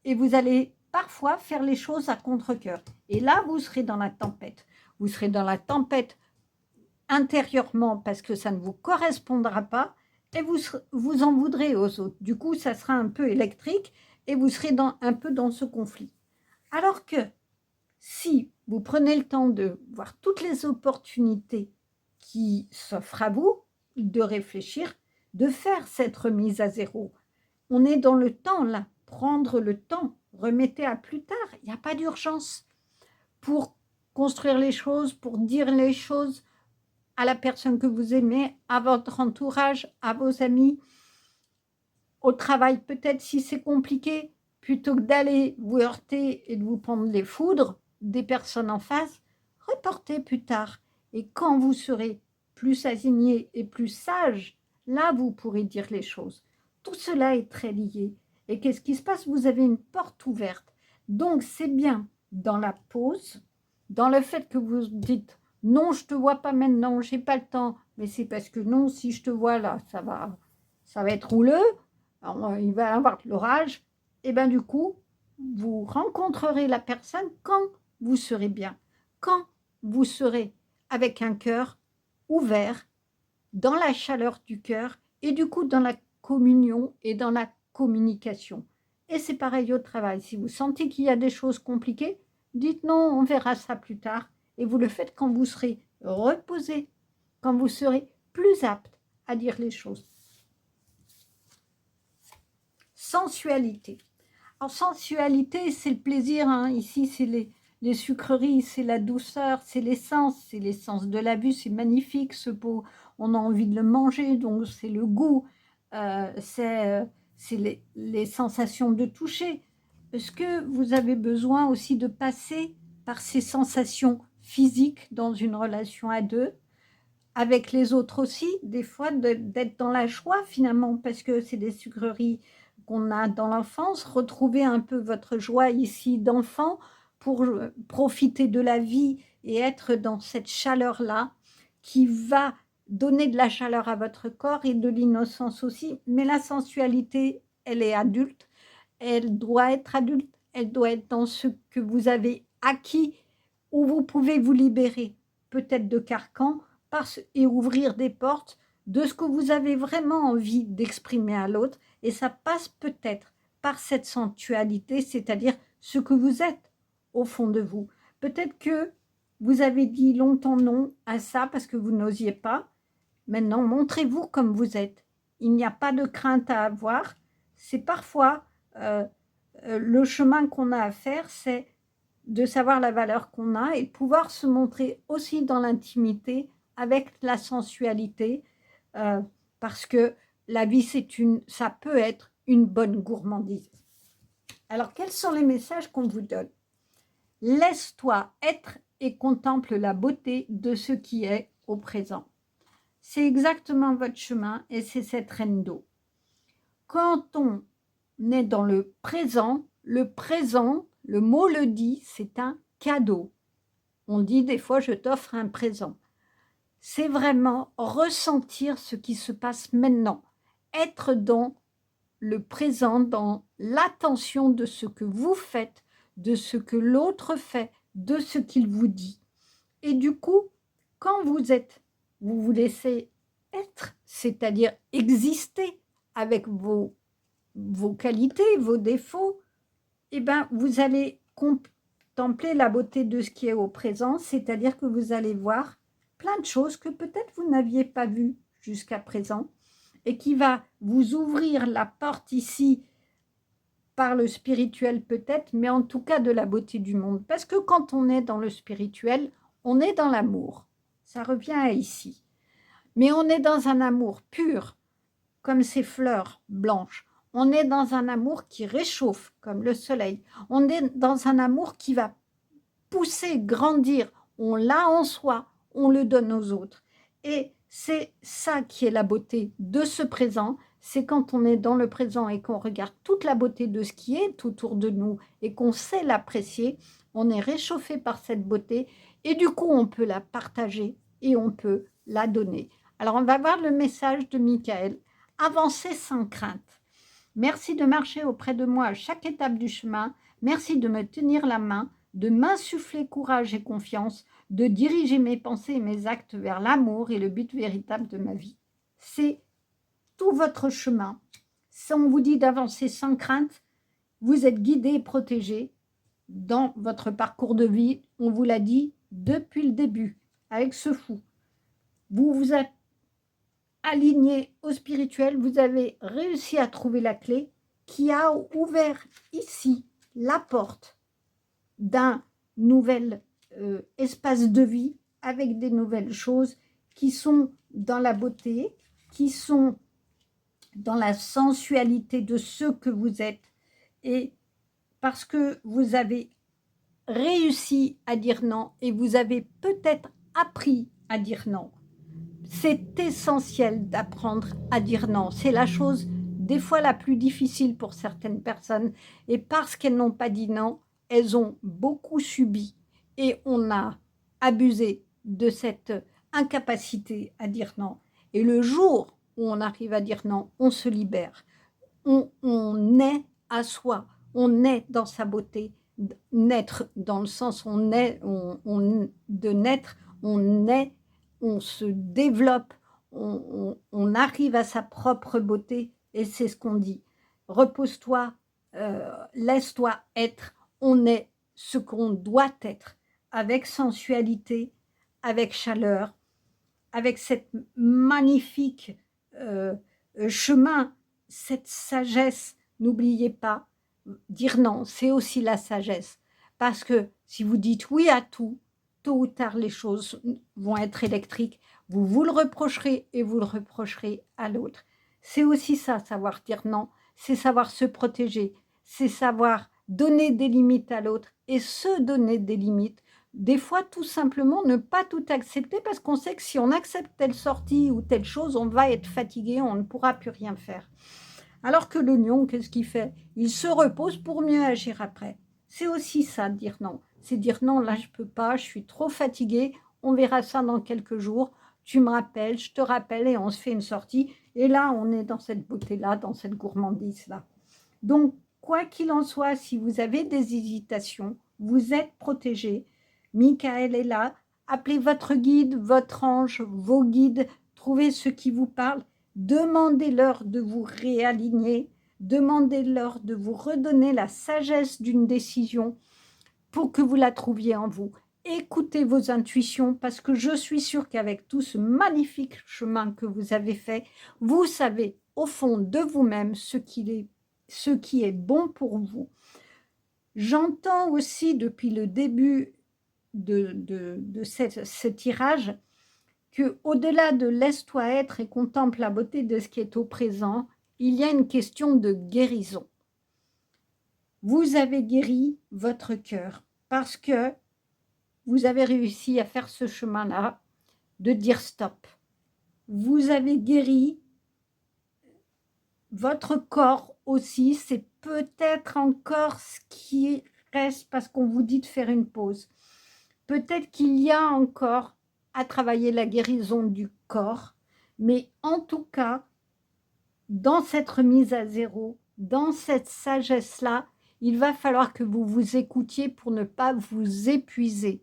et vous allez parfois faire les choses à contre-cœur. Et là, vous serez dans la tempête. Vous serez dans la tempête intérieurement parce que ça ne vous correspondra pas et vous en voudrez aux autres. Du coup, ça sera un peu électrique et vous serez un peu dans ce conflit. Alors que si vous prenez le temps de voir toutes les opportunités qui s'offrent à vous, de réfléchir, de faire cette remise à zéro, on est dans le temps là, prendre le temps, remettez à plus tard, il n'y a pas d'urgence pour construire les choses, pour dire les choses à la personne que vous aimez, à votre entourage, à vos amis, au travail peut-être si c'est compliqué, plutôt que d'aller vous heurter et de vous prendre les foudres des personnes en face, reportez plus tard. Et quand vous serez plus aligné et plus sage, là vous pourrez dire les choses. tout cela est très lié. Et qu'est-ce qui se passe? Vous avez une porte ouverte. Donc, c'est bien dans la pause, dans le fait que vous dites « Non, je ne te vois pas maintenant, je n'ai pas le temps. » Mais c'est parce que non, si je te vois là, ça va être houleux. Alors, il va y avoir de l'orage. Et bien du coup, vous rencontrerez la personne quand vous serez bien. Quand vous serez avec un cœur ouvert, dans la chaleur du cœur et du coup dans la communion et dans la communication. Et c'est pareil au travail. Si vous sentez qu'il y a des choses compliquées, dites non, on verra ça plus tard. Et vous le faites quand vous serez reposé, quand vous serez plus apte à dire les choses. Sensualité. Alors, sensualité, c'est le plaisir. Hein. Ici, c'est les sucreries, c'est la douceur, c'est l'essence de la vue. C'est magnifique, ce pot. On a envie de le manger, donc c'est le goût. C'est les sensations de toucher. Est-ce que vous avez besoin aussi de passer par ces sensations physiques dans une relation à deux, avec les autres aussi, des fois, d'être dans la joie finalement, parce que c'est des sucreries qu'on a dans l'enfance. Retrouvez un peu votre joie ici d'enfant pour profiter de la vie et être dans cette chaleur-là qui va donner de la chaleur à votre corps et de l'innocence aussi. Mais la sensualité, elle est adulte, elle doit être adulte, elle doit être dans ce que vous avez acquis, où vous pouvez vous libérer peut-être de carcans et ouvrir des portes de ce que vous avez vraiment envie d'exprimer à l'autre. Et ça passe peut-être par cette sensualité, c'est-à-dire ce que vous êtes au fond de vous. Peut-être que vous avez dit longtemps non à ça parce que vous n'osiez pas. Maintenant, montrez-vous comme vous êtes. Il n'y a pas de crainte à avoir. C'est parfois le chemin qu'on a à faire, c'est de savoir la valeur qu'on a et de pouvoir se montrer aussi dans l'intimité avec la sensualité, parce que la vie, ça peut être une bonne gourmandise. Alors, quels sont les messages qu'on vous donne? Laisse-toi être et contemple la beauté de ce qui est au présent. C'est exactement votre chemin et c'est cette reine d'eau. Quand on est dans le présent, le mot le dit, c'est un cadeau. On dit des fois, je t'offre un présent. C'est vraiment ressentir ce qui se passe maintenant, être dans le présent, dans l'attention de ce que vous faites, de ce que l'autre fait, de ce qu'il vous dit. Et du coup, quand vous vous laissez être, c'est-à-dire exister avec vos qualités, vos défauts, eh ben, vous allez contempler la beauté de ce qui est au présent, c'est-à-dire que vous allez voir plein de choses que peut-être vous n'aviez pas vues jusqu'à présent et qui va vous ouvrir la porte ici par le spirituel peut-être, mais en tout cas de la beauté du monde. Parce que quand on est dans le spirituel, on est dans l'amour. Ça revient à ici. Mais on est dans un amour pur, comme ces fleurs blanches. On est dans un amour qui réchauffe, comme le soleil. On est dans un amour qui va pousser, grandir. On l'a en soi, on le donne aux autres. Et c'est ça qui est la beauté de ce présent. C'est quand on est dans le présent et qu'on regarde toute la beauté de ce qui est autour de nous et qu'on sait l'apprécier, on est réchauffé par cette beauté et du coup, on peut la partager et on peut la donner. Alors, on va voir le message de Michael. Avancer sans crainte. Merci de marcher auprès de moi à chaque étape du chemin. Merci de me tenir la main, de m'insuffler courage et confiance, de diriger mes pensées et mes actes vers l'amour et le but véritable de ma vie. C'est tout votre chemin. Si on vous dit d'avancer sans crainte, vous êtes guidé et protégé dans votre parcours de vie. On vous l'a dit depuis le début, avec ce fou. Vous vous êtes aligné au spirituel, vous avez réussi à trouver la clé qui a ouvert ici la porte d'un nouvel espace de vie avec des nouvelles choses qui sont dans la beauté, qui sont dans la sensualité de ce que vous êtes. Et parce que vous avez réussi à dire non et vous avez peut-être appris à dire non. C'est essentiel d'apprendre à dire non. C'est la chose des fois la plus difficile pour certaines personnes, et parce qu'elles n'ont pas dit non, elles ont beaucoup subi, et on a abusé de cette incapacité à dire non. Et le jour où on arrive à dire non, on se libère. On est à soi, on est dans sa beauté. Naître dans le sens de naître, on est, on se développe, on arrive à sa propre beauté, et c'est ce qu'on dit. Repose-toi, laisse-toi être, on est ce qu'on doit être, avec sensualité, avec chaleur, avec cette magnifique chemin, cette sagesse. N'oubliez pas, dire non, c'est aussi la sagesse. Parce que si vous dites oui à tout, tôt ou tard, les choses vont être électriques. Vous vous le reprocherez et vous le reprocherez à l'autre. C'est aussi ça, savoir dire non. C'est savoir se protéger. C'est savoir donner des limites à l'autre et se donner des limites. Des fois, tout simplement, ne pas tout accepter parce qu'on sait que si on accepte telle sortie ou telle chose, on va être fatigué, on ne pourra plus rien faire. Alors que le lion, qu'est-ce qu'il fait? Il se repose pour mieux agir après. C'est aussi ça, dire non. C'est dire non, là, je ne peux pas, je suis trop fatiguée, on verra ça dans quelques jours, tu me rappelles, je te rappelle et on se fait une sortie. Et là, on est dans cette beauté-là, dans cette gourmandise-là. Donc, quoi qu'il en soit, si vous avez des hésitations, vous êtes protégés. Michael est là. Appelez votre guide, votre ange, vos guides. Trouvez ceux qui vous parlent. Demandez-leur de vous réaligner. Demandez-leur de vous redonner la sagesse d'une décision pour que vous la trouviez en vous. Écoutez vos intuitions parce que je suis sûre qu'avec tout ce magnifique chemin que vous avez fait, vous savez au fond de vous-même ce qui est bon pour vous. J'entends aussi depuis le début de ce tirage qu'au-delà de laisse-toi être et contemple la beauté de ce qui est au présent, il y a une question de guérison. Vous avez guéri votre cœur parce que vous avez réussi à faire ce chemin-là, de dire stop. Vous avez guéri votre corps aussi, c'est peut-être encore ce qui reste parce qu'on vous dit de faire une pause. Peut-être qu'il y a encore à travailler la guérison du corps, mais en tout cas, dans cette remise à zéro, dans cette sagesse-là, il va falloir que vous vous écoutiez pour ne pas vous épuiser.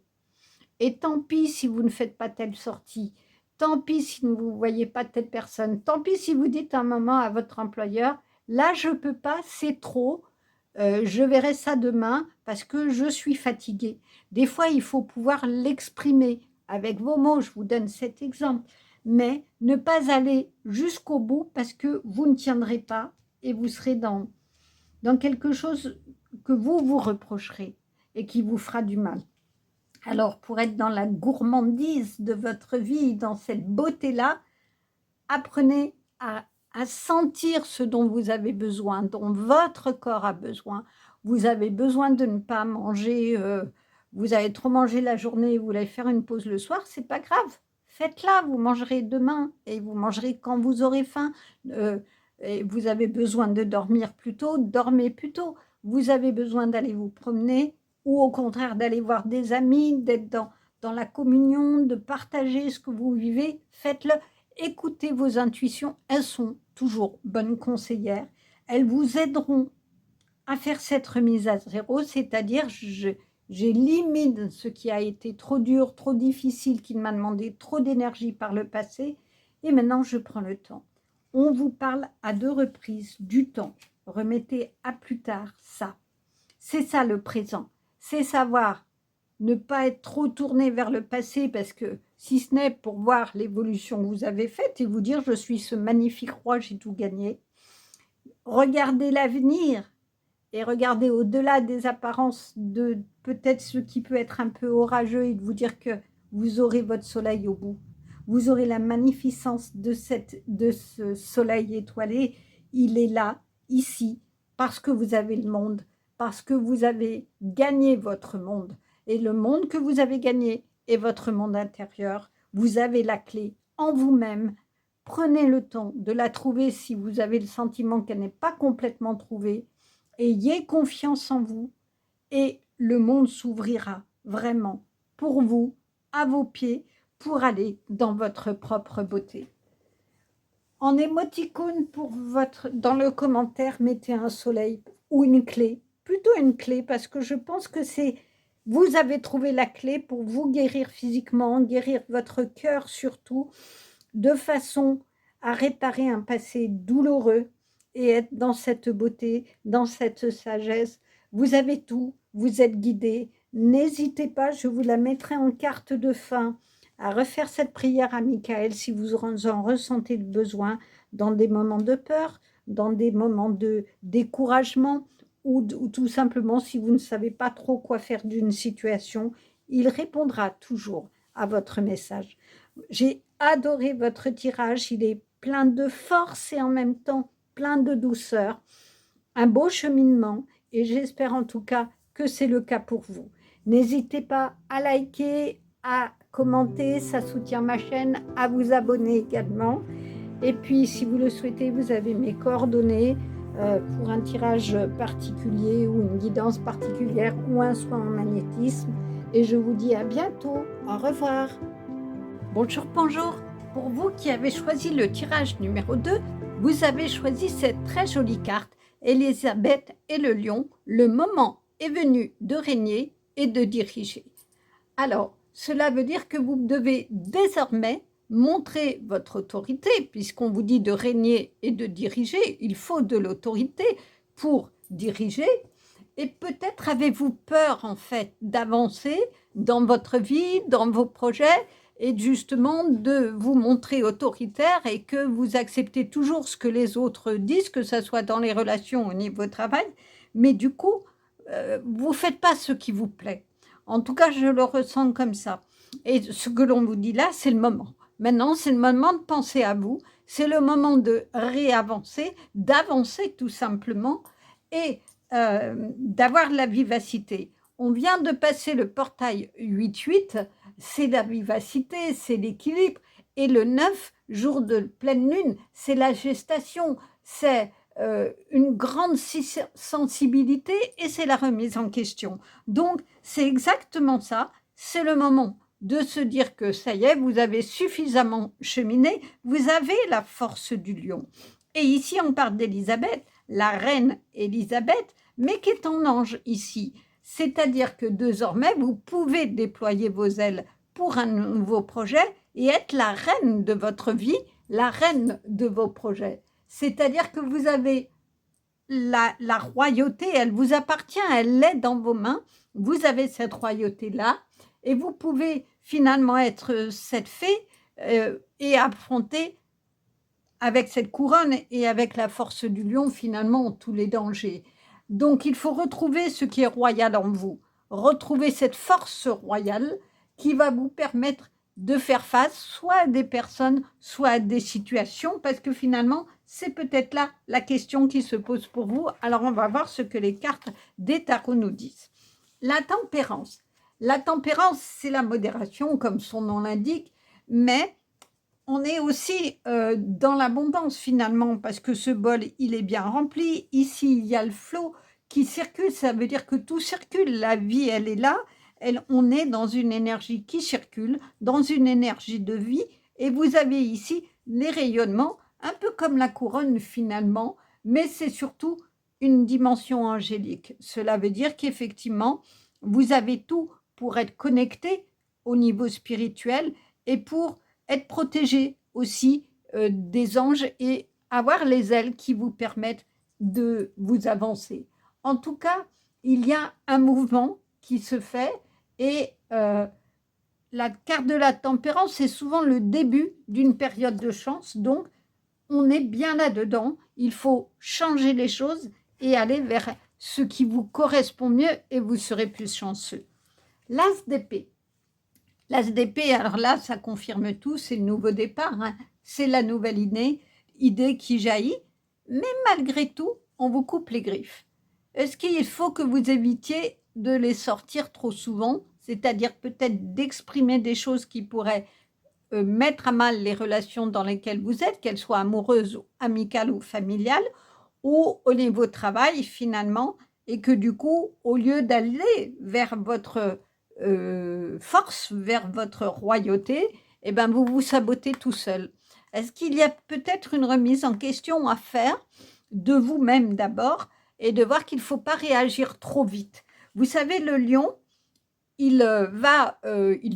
Et tant pis si vous ne faites pas telle sortie, tant pis si vous ne voyez pas telle personne, tant pis si vous dites un moment à votre employeur, là je ne peux pas, c'est trop, je verrai ça demain parce que je suis fatiguée. Des fois, il faut pouvoir l'exprimer avec vos mots, je vous donne cet exemple, mais ne pas aller jusqu'au bout parce que vous ne tiendrez pas et vous serez dans quelque chose que vous vous reprocherez et qui vous fera du mal. Alors, pour être dans la gourmandise de votre vie, dans cette beauté-là, apprenez à sentir ce dont vous avez besoin, dont votre corps a besoin. Vous avez besoin de ne pas manger, vous avez trop mangé la journée, vous voulez faire une pause le soir, c'est pas grave. Faites-la, vous mangerez demain et vous mangerez quand vous aurez faim. Et vous avez besoin de dormir plus tôt, dormez plus tôt. Vous avez besoin d'aller vous promener, ou au contraire d'aller voir des amis, d'être dans la communion, de partager ce que vous vivez, faites-le. Écoutez vos intuitions, elles sont toujours bonnes conseillères. Elles vous aideront à faire cette remise à zéro, c'est-à-dire j'élimine ce qui a été trop dur, trop difficile, qui m'a demandé trop d'énergie par le passé, et maintenant je prends le temps. On vous parle à 2 reprises du temps. Remettez à plus tard ça. C'est ça le présent. C'est savoir ne pas être trop tourné vers le passé parce que si ce n'est pour voir l'évolution que vous avez faite et vous dire je suis ce magnifique roi, j'ai tout gagné. Regardez l'avenir et regardez au-delà des apparences de peut-être ce qui peut être un peu orageux et de vous dire que vous aurez votre soleil au bout. Vous aurez la magnificence de ce soleil étoilé. Il est là, ici, parce que vous avez le monde, parce que vous avez gagné votre monde. Et le monde que vous avez gagné est votre monde intérieur. Vous avez la clé en vous-même Prenez le temps de la trouver si vous avez le sentiment qu'elle n'est pas complètement trouvée. Ayez confiance en vous et le monde s'ouvrira vraiment pour vous, à vos pieds, pour aller dans votre propre beauté. En émoticône dans le commentaire, mettez un soleil ou une clé, plutôt une clé parce que je pense que vous avez trouvé la clé pour vous guérir physiquement, guérir votre cœur surtout, de façon à réparer un passé douloureux et être dans cette beauté, dans cette sagesse. Vous avez tout, vous êtes guidé. N'hésitez pas, je vous la mettrai en carte de fin, à refaire cette prière à Michael si vous en ressentez le besoin, dans des moments de peur, dans des moments de découragement, ou tout simplement si vous ne savez pas trop quoi faire d'une situation, il répondra toujours à votre message. J'ai adoré votre tirage, il est plein de force et en même temps plein de douceur. Un beau cheminement et j'espère en tout cas que c'est le cas pour vous. N'hésitez pas à liker, à commenter, ça soutient ma chaîne, à vous abonner également. Et puis si vous le souhaitez, vous avez mes coordonnées pour un tirage particulier ou une guidance particulière ou un soin en magnétisme. Et je vous dis à bientôt. Au revoir. Bonjour, bonjour. Pour vous qui avez choisi le tirage numéro 2, vous avez choisi cette très jolie carte, Elisabeth et le lion. Le moment est venu de régner et de diriger. Alors, cela veut dire que vous devez désormais montrer votre autorité, puisqu'on vous dit de régner et de diriger. Il faut de l'autorité pour diriger. Et peut-être avez-vous peur, en fait, d'avancer dans votre vie, dans vos projets, et justement de vous montrer autoritaire et que vous acceptez toujours ce que les autres disent, que ce soit dans les relations au niveau travail, mais du coup, vous ne faites pas ce qui vous plaît. En tout cas, je le ressens comme ça. Et ce que l'on vous dit là, c'est le moment. Maintenant, c'est le moment de penser à vous, c'est le moment de réavancer, d'avancer tout simplement et d'avoir de la vivacité. On vient de passer le portail 8-8, c'est la vivacité, c'est l'équilibre. Et le 9, jour de pleine lune, c'est la gestation, c'est une grande sensibilité et c'est la remise en question. Donc, c'est exactement ça, c'est le moment de se dire que ça y est, vous avez suffisamment cheminé, vous avez la force du lion. Et ici, on parle d'Élisabeth, la reine Élisabeth, mais qui est en ange ici. C'est-à-dire que désormais, vous pouvez déployer vos ailes pour un nouveau projet et être la reine de votre vie, la reine de vos projets. C'est-à-dire que vous avez la royauté, elle vous appartient, elle est dans vos mains, vous avez cette royauté-là, et vous pouvez finalement être cette fée et affronter avec cette couronne et avec la force du lion, finalement, tous les dangers. Donc, il faut retrouver ce qui est royal en vous, retrouver cette force royale qui va vous permettre de faire face soit à des personnes, soit à des situations, parce que finalement, c'est peut-être là la question qui se pose pour vous. Alors, on va voir ce que les cartes des tarots nous disent. La tempérance. La tempérance, c'est la modération, comme son nom l'indique, mais on est aussi dans l'abondance finalement, parce que ce bol, il est bien rempli. Ici, il y a le flot qui circule, ça veut dire que tout circule. La vie, elle est là. On est dans une énergie qui circule, dans une énergie de vie. Et vous avez ici les rayonnements, un peu comme la couronne finalement, mais c'est surtout une dimension angélique. Cela veut dire qu'effectivement, vous avez tout pour être connecté au niveau spirituel et pour être protégé aussi des anges et avoir les ailes qui vous permettent de vous avancer. En tout cas, il y a un mouvement qui se fait et la carte de la tempérance, c'est souvent le début d'une période de chance. Donc, on est bien là-dedans. Il faut changer les choses et aller vers ce qui vous correspond mieux et vous serez plus chanceux. L'as d'épée. L'as d'épée, alors là, ça confirme tout, c'est le nouveau départ, hein. C'est la nouvelle idée qui jaillit, mais malgré tout, on vous coupe les griffes. Est-ce qu'il faut que vous évitiez de les sortir trop souvent, c'est-à-dire peut-être d'exprimer des choses qui pourraient mettre à mal les relations dans lesquelles vous êtes, qu'elles soient amoureuses, amicales ou familiales, ou au niveau travail finalement, et que du coup, au lieu d'aller vers votre force, vers votre royauté, eh ben, vous vous sabotez tout seul. Est-ce qu'il y a peut-être une remise en question à faire de vous-même d'abord et de voir qu'il ne faut pas réagir trop vite? Vous savez, le lion, il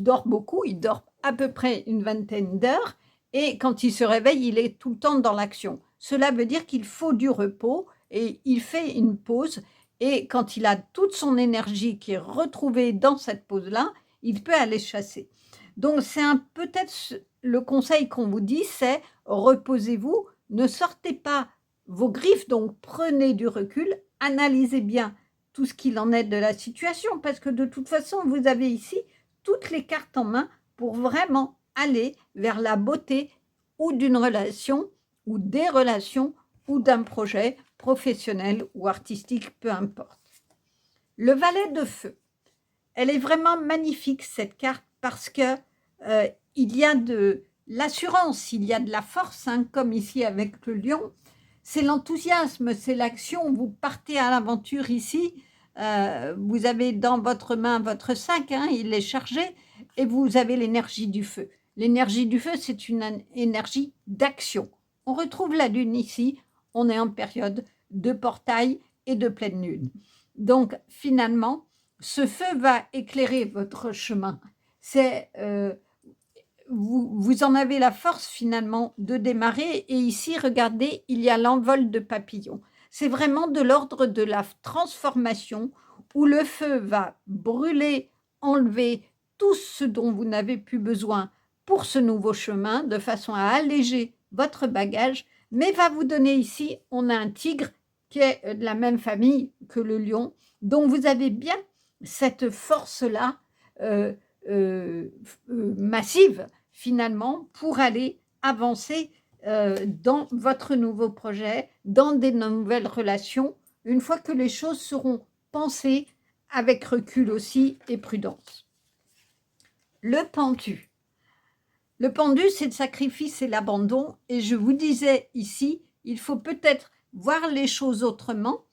dort beaucoup, il dort à peu près une vingtaine d'heures et quand il se réveille, il est tout le temps dans l'action. Cela veut dire qu'il faut du repos et il fait une pause et quand il a toute son énergie qui est retrouvée dans cette pause-là, il peut aller chasser. Donc c'est peut-être le conseil qu'on vous dit, c'est reposez-vous, ne sortez pas vos griffes, donc prenez du recul, analysez bien tout ce qu'il en est de la situation, parce que de toute façon, vous avez ici toutes les cartes en main pour vraiment aller vers la beauté ou d'une relation, ou des relations, ou d'un projet professionnel ou artistique, peu importe. Le valet de feu, elle est vraiment magnifique cette carte parce que il y a de l'assurance, il y a de la force, hein, comme ici avec le lion. C'est l'enthousiasme, c'est l'action. Vous partez à l'aventure ici. Vous avez dans votre main votre sac, hein, il est chargé, et vous avez l'énergie du feu. L'énergie du feu, c'est une énergie d'action. On retrouve la lune ici. On est en période de portail et de pleine lune. Donc, finalement, ce feu va éclairer votre chemin. Vous en avez la force finalement de démarrer. Et ici, regardez, il y a l'envol de papillons. C'est vraiment de l'ordre de la transformation où le feu va brûler, enlever tout ce dont vous n'avez plus besoin pour ce nouveau chemin, de façon à alléger votre bagage, mais va vous donner ici, on a un tigre qui est de la même famille que le lion, donc vous avez bien cette force-là massive finalement pour aller avancer dans votre nouveau projet, dans des nouvelles relations, une fois que les choses seront pensées avec recul aussi et prudence. Le pendu. Le pendu, c'est le sacrifice et l'abandon. Et je vous disais ici, il faut peut-être voir les choses autrement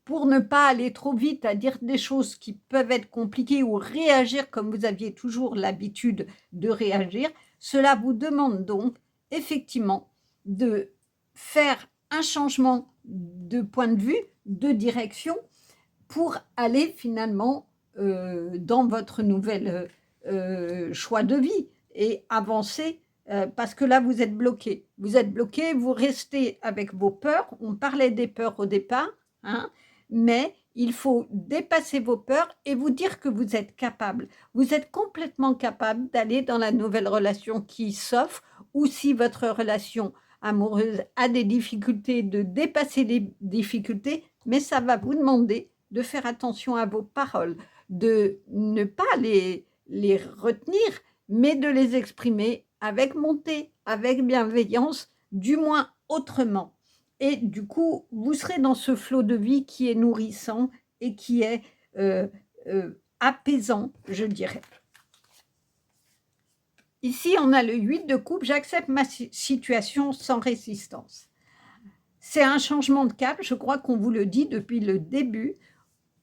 pour ne pas aller trop vite à dire des choses qui peuvent être compliquées ou réagir comme vous aviez toujours l'habitude de réagir. Cela vous demande donc effectivement de faire un changement de point de vue, de direction pour aller finalement dans votre nouvel choix de vie et avancer parce que là, vous êtes bloqué. Vous êtes bloqué, vous restez avec vos peurs. On parlait des peurs au départ, hein, mais il faut dépasser vos peurs et vous dire que vous êtes capable. Vous êtes complètement capable d'aller dans la nouvelle relation qui s'offre ou si votre relation amoureuse a des difficultés, de dépasser les difficultés, mais ça va vous demander de faire attention à vos paroles, de ne pas les retenir, mais de les exprimer avec bonté, avec bienveillance, du moins autrement. Et du coup, vous serez dans ce flot de vie qui est nourrissant et qui est apaisant, je dirais. Ici, on a le 8 de coupe. J'accepte ma situation sans résistance. C'est un changement de cap, je crois qu'on vous le dit depuis le début.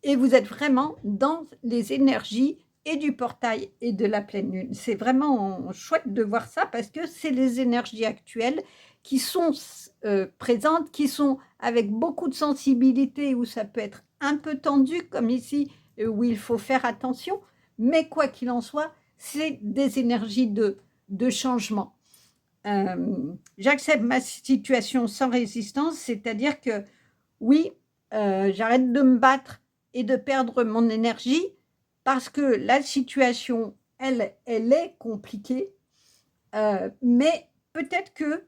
Et vous êtes vraiment dans les énergies et du portail et de la pleine lune. C'est vraiment chouette de voir ça parce que c'est les énergies actuelles qui sont présentes, qui sont avec beaucoup de sensibilité, où ça peut être un peu tendu, comme ici, où il faut faire attention. Mais quoi qu'il en soit, c'est des énergies de changement. J'accepte ma situation sans résistance, c'est-à-dire que oui, j'arrête de me battre et de perdre mon énergie parce que la situation, elle est compliquée. Mais peut-être que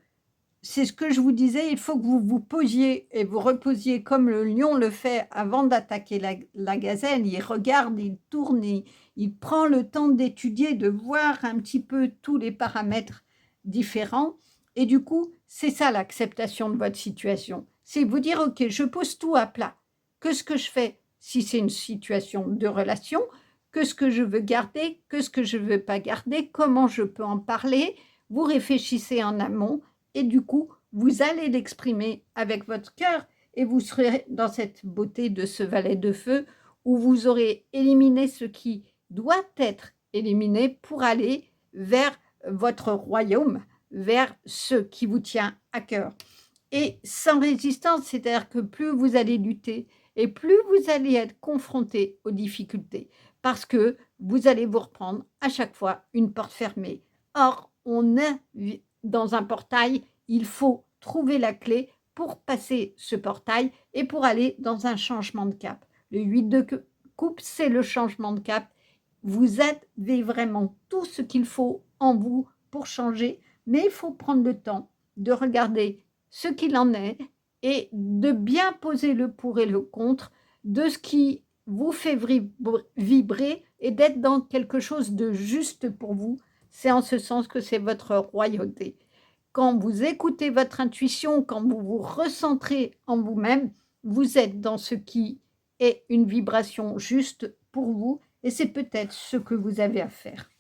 c'est ce que je vous disais, il faut que vous vous posiez et vous reposiez comme le lion le fait avant d'attaquer la gazelle. Il regarde, il tourne, il prend le temps d'étudier, de voir un petit peu tous les paramètres différents. Et du coup, c'est ça l'acceptation de votre situation. C'est vous dire, OK, je pose tout à plat. Qu'est-ce que je fais si c'est une situation de relation? qu'est-ce que je veux garder, qu'est-ce que je ne veux pas garder, comment je peux en parler. Vous réfléchissez en amont et du coup, vous allez l'exprimer avec votre cœur et vous serez dans cette beauté de ce valet de feu où vous aurez éliminé ce qui doit être éliminé pour aller vers votre royaume, vers ce qui vous tient à cœur. Et sans résistance, c'est-à-dire que plus vous allez lutter et plus vous allez être confronté aux difficultés, parce que vous allez vous reprendre à chaque fois une porte fermée. Or, on est dans un portail, il faut trouver la clé pour passer ce portail et pour aller dans un changement de cap. Le 8 de coupe, c'est le changement de cap. Vous avez vraiment tout ce qu'il faut en vous pour changer, mais il faut prendre le temps de regarder ce qu'il en est et de bien poser le pour et le contre de ce qui vous fait vibrer et d'être dans quelque chose de juste pour vous. C'est en ce sens que c'est votre royauté. Quand vous écoutez votre intuition, quand vous vous recentrez en vous-même, vous êtes dans ce qui est une vibration juste pour vous et c'est peut-être ce que vous avez à faire.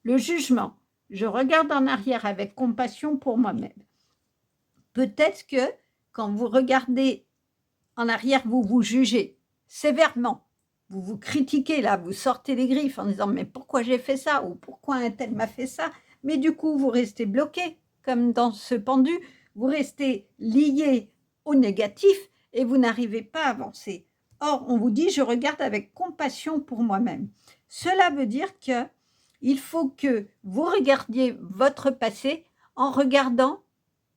Le jugement. Je regarde en arrière avec compassion pour moi-même. Peut-être que quand vous regardez en arrière, vous vous jugez sévèrement. Vous vous critiquez là, vous sortez les griffes en disant mais pourquoi j'ai fait ça ou pourquoi un tel m'a fait ça. Mais du coup, vous restez bloqué comme dans ce pendu. Vous restez lié au négatif et vous n'arrivez pas à avancer. Or, on vous dit je regarde avec compassion pour moi-même. Cela veut dire que il faut que vous regardiez votre passé en regardant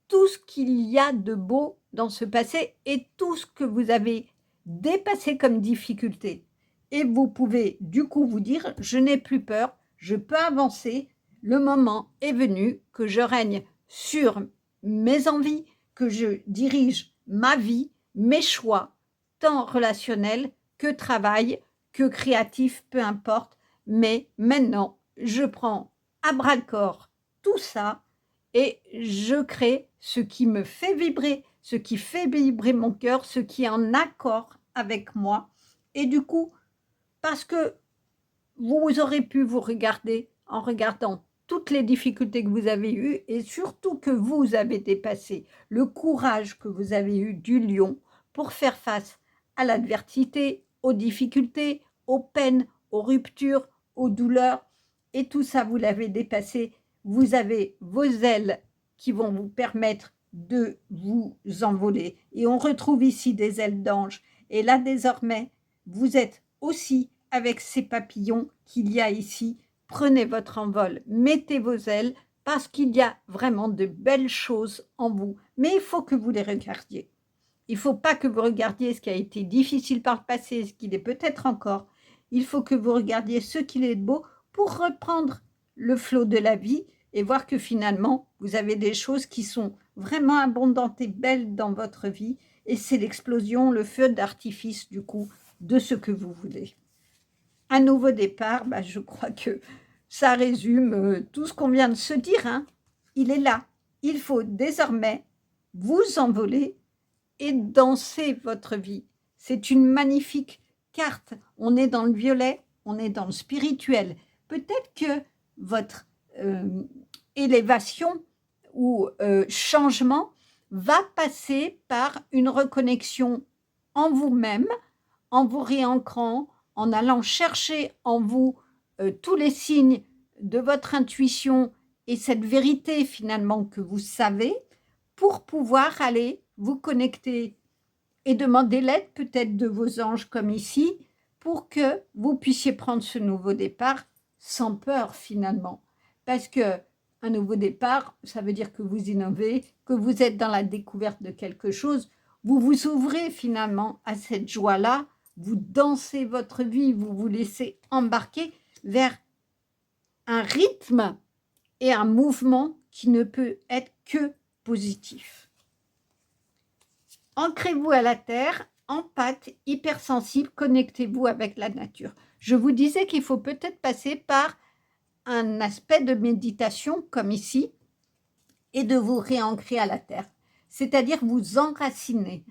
tout ce qu'il y a de beau dans ce passé et tout ce que vous avez dépassé comme difficulté. Et vous pouvez du coup vous dire, je n'ai plus peur, je peux avancer, le moment est venu que je règne sur mes envies, que je dirige ma vie, mes choix, tant relationnels que travail, que créatif, peu importe. Mais maintenant, je prends à bras-le-corps tout ça et je crée ce qui me fait vibrer, ce qui fait vibrer mon cœur, ce qui est en accord avec moi. Et du coup, parce que vous aurez pu vous regarder en regardant toutes les difficultés que vous avez eues et surtout que vous avez dépassé, le courage que vous avez eu du lion pour faire face à l'adversité, aux difficultés, aux peines, aux ruptures, aux douleurs. Et tout ça, vous l'avez dépassé. Vous avez vos ailes qui vont vous permettre de vous envoler. Et on retrouve ici des ailes d'ange. Et là, désormais, vous êtes aussi avec ces papillons qu'il y a ici. Prenez votre envol, mettez vos ailes, parce qu'il y a vraiment de belles choses en vous. Mais il faut que vous les regardiez. Il ne faut pas que vous regardiez ce qui a été difficile par le passé, ce qu'il est peut-être encore. Il faut que vous regardiez ce qu'il est de beau pour reprendre le flot de la vie et voir que finalement, vous avez des choses qui sont vraiment abondantes et belles dans votre vie. Et c'est l'explosion, le feu d'artifice du coup, de ce que vous voulez. Un nouveau départ, je crois que ça résume tout ce qu'on vient de se dire. Hein. Il est là. Il faut désormais vous envoler et danser votre vie. C'est une magnifique carte. On est dans le violet, on est dans le spirituel. Peut-être que votre élévation ou changement va passer par une reconnexion en vous-même, en vous réancrant, en allant chercher en vous tous les signes de votre intuition et cette vérité finalement que vous savez pour pouvoir aller vous connecter et demander l'aide peut-être de vos anges comme ici pour que vous puissiez prendre ce nouveau départ sans peur finalement. Parce que un nouveau départ, ça veut dire que vous innovez, que vous êtes dans la découverte de quelque chose, vous vous ouvrez finalement à cette joie-là, vous dansez votre vie, vous vous laissez embarquer vers un rythme et un mouvement qui ne peut être que positif. Ancrez-vous à la terre, empathe, hypersensible, connectez-vous avec la nature. Je vous disais qu'il faut peut-être passer par un aspect de méditation comme ici et de vous réancrer à la terre. C'est-à-dire vous enraciner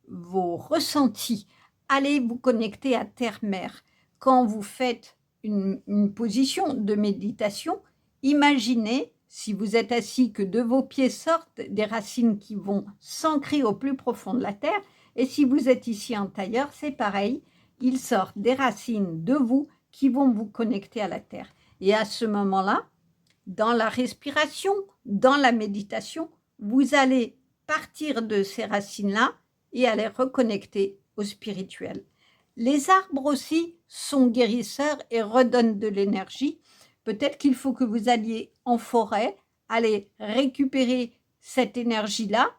vos ressentis. Allez vous connecter à terre-mère. quand vous faites une position de méditation, imaginez, si vous êtes assis, que de vos pieds sortent des racines qui vont s'ancrer au plus profond de la terre. Et si vous êtes ici en tailleur, c'est pareil. Il sort des racines de vous qui vont vous connecter à la terre. Et à ce moment-là, dans la respiration, dans la méditation, vous allez partir de ces racines-là et aller reconnecter au spirituel. Les arbres aussi sont guérisseurs et redonnent de l'énergie. Peut-être qu'il faut que vous alliez en forêt, aller récupérer cette énergie-là,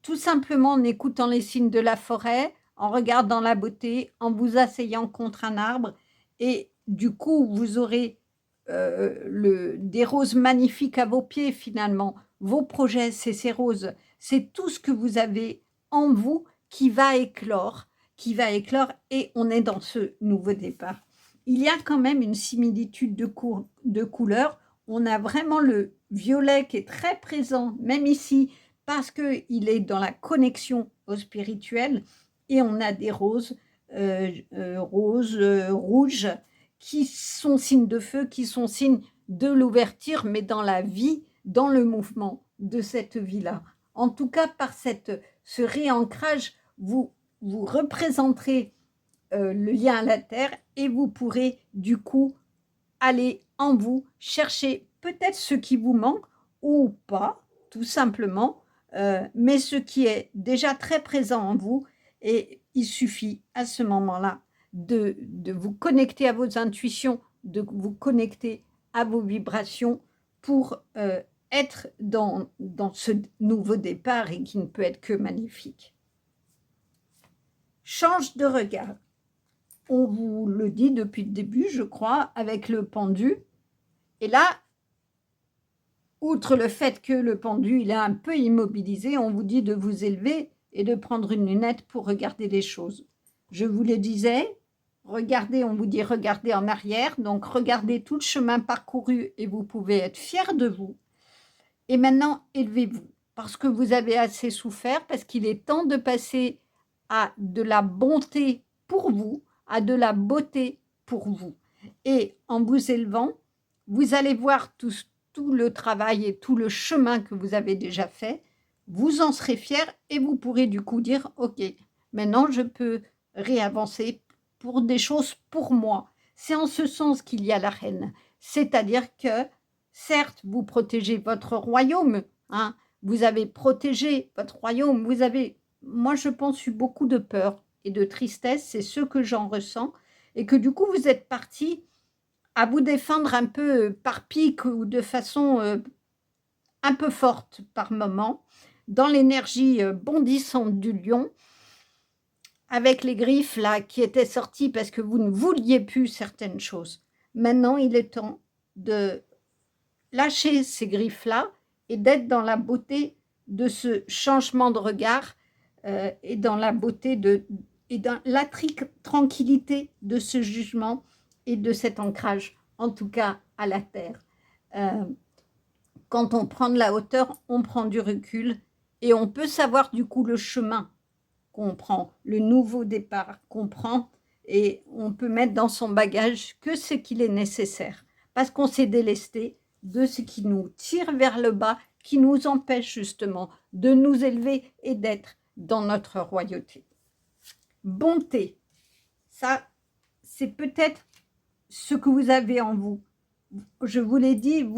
tout simplement en écoutant les signes de la forêt, en regardant la beauté, en vous asseyant contre un arbre. Et du coup, vous aurez des roses magnifiques à vos pieds finalement. Vos projets, c'est ces roses. C'est tout ce que vous avez en vous qui va éclore et on est dans ce nouveau départ. Il y a quand même une similitude de couleurs. On a vraiment le violet qui est très présent, même ici, parce qu'il est dans la connexion au spirituel. Et on a des roses, rouges, qui sont signes de feu, qui sont signes de l'ouverture, mais dans la vie, dans le mouvement de cette vie-là. En tout cas, par ce réancrage, vous représenterez le lien à la terre et vous pourrez du coup aller en vous chercher peut-être ce qui vous manque ou pas, tout simplement, mais ce qui est déjà très présent en vous. Et il suffit à ce moment-là de vous connecter à vos intuitions, de vous connecter à vos vibrations pour être dans ce nouveau départ et qui ne peut être que magnifique. Change de regard. On vous le dit depuis le début, je crois, avec le pendu. Et là, outre le fait que le pendu il est un peu immobilisé, on vous dit de vous élever et de prendre une lunette pour regarder les choses. Je vous le disais, regardez, on vous dit regardez en arrière, donc regardez tout le chemin parcouru et vous pouvez être fier de vous. Et maintenant, élevez-vous, parce que vous avez assez souffert, parce qu'il est temps de passer à de la bonté pour vous, à de la beauté pour vous. Et en vous élevant, vous allez voir tout le travail et tout le chemin que vous avez déjà fait, vous en serez fier et vous pourrez du coup dire « Ok, maintenant je peux réavancer pour des choses pour moi ». C'est en ce sens qu'il y a la reine, c'est-à-dire que certes, vous protégez votre royaume, hein, vous avez protégé votre royaume, vous avez, moi je pense, eu beaucoup de peur et de tristesse, c'est ce que j'en ressens, et que du coup vous êtes parti à vous défendre un peu par pique ou de façon un peu forte par moment, dans l'énergie bondissante du lion, avec les griffes là qui étaient sorties parce que vous ne vouliez plus certaines choses. Maintenant, il est temps de lâcher ces griffes-là et d'être dans la beauté de ce changement de regard et dans la beauté et dans la tranquillité de ce jugement et de cet ancrage, en tout cas à la terre. Quand on prend de la hauteur, on prend du recul et on peut savoir du coup le chemin qu'on prend, le nouveau départ qu'on prend, et on peut mettre dans son bagage que ce qu'il est nécessaire parce qu'on s'est délesté de ce qui nous tire vers le bas, qui nous empêche justement de nous élever et d'être dans notre royauté. Bonté, ça, c'est peut-être ce que vous avez en vous. Je vous l'ai dit,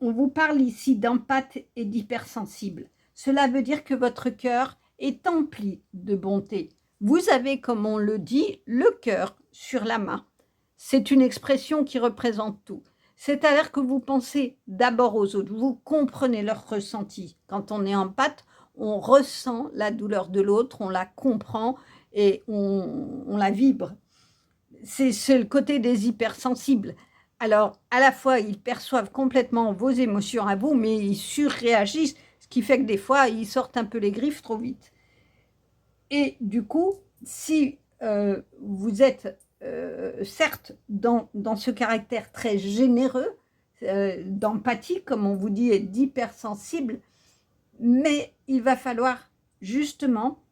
on vous parle ici d'empathe et d'hypersensible. Cela veut dire que votre cœur est empli de bonté. Vous avez, comme on le dit, le cœur sur la main. C'est une expression qui représente tout. C'est-à-dire que vous pensez d'abord aux autres, vous comprenez leur ressenti. Quand on est empathe, on ressent la douleur de l'autre, on la comprend et on la vibre. C'est le côté des hypersensibles. Alors, à la fois, ils perçoivent complètement vos émotions à vous, mais ils surréagissent, ce qui fait que des fois, ils sortent un peu les griffes trop vite. Et du coup, si vous êtes certes dans ce caractère très généreux, d'empathie, comme on vous dit, et d'hypersensible, mais il va falloir justement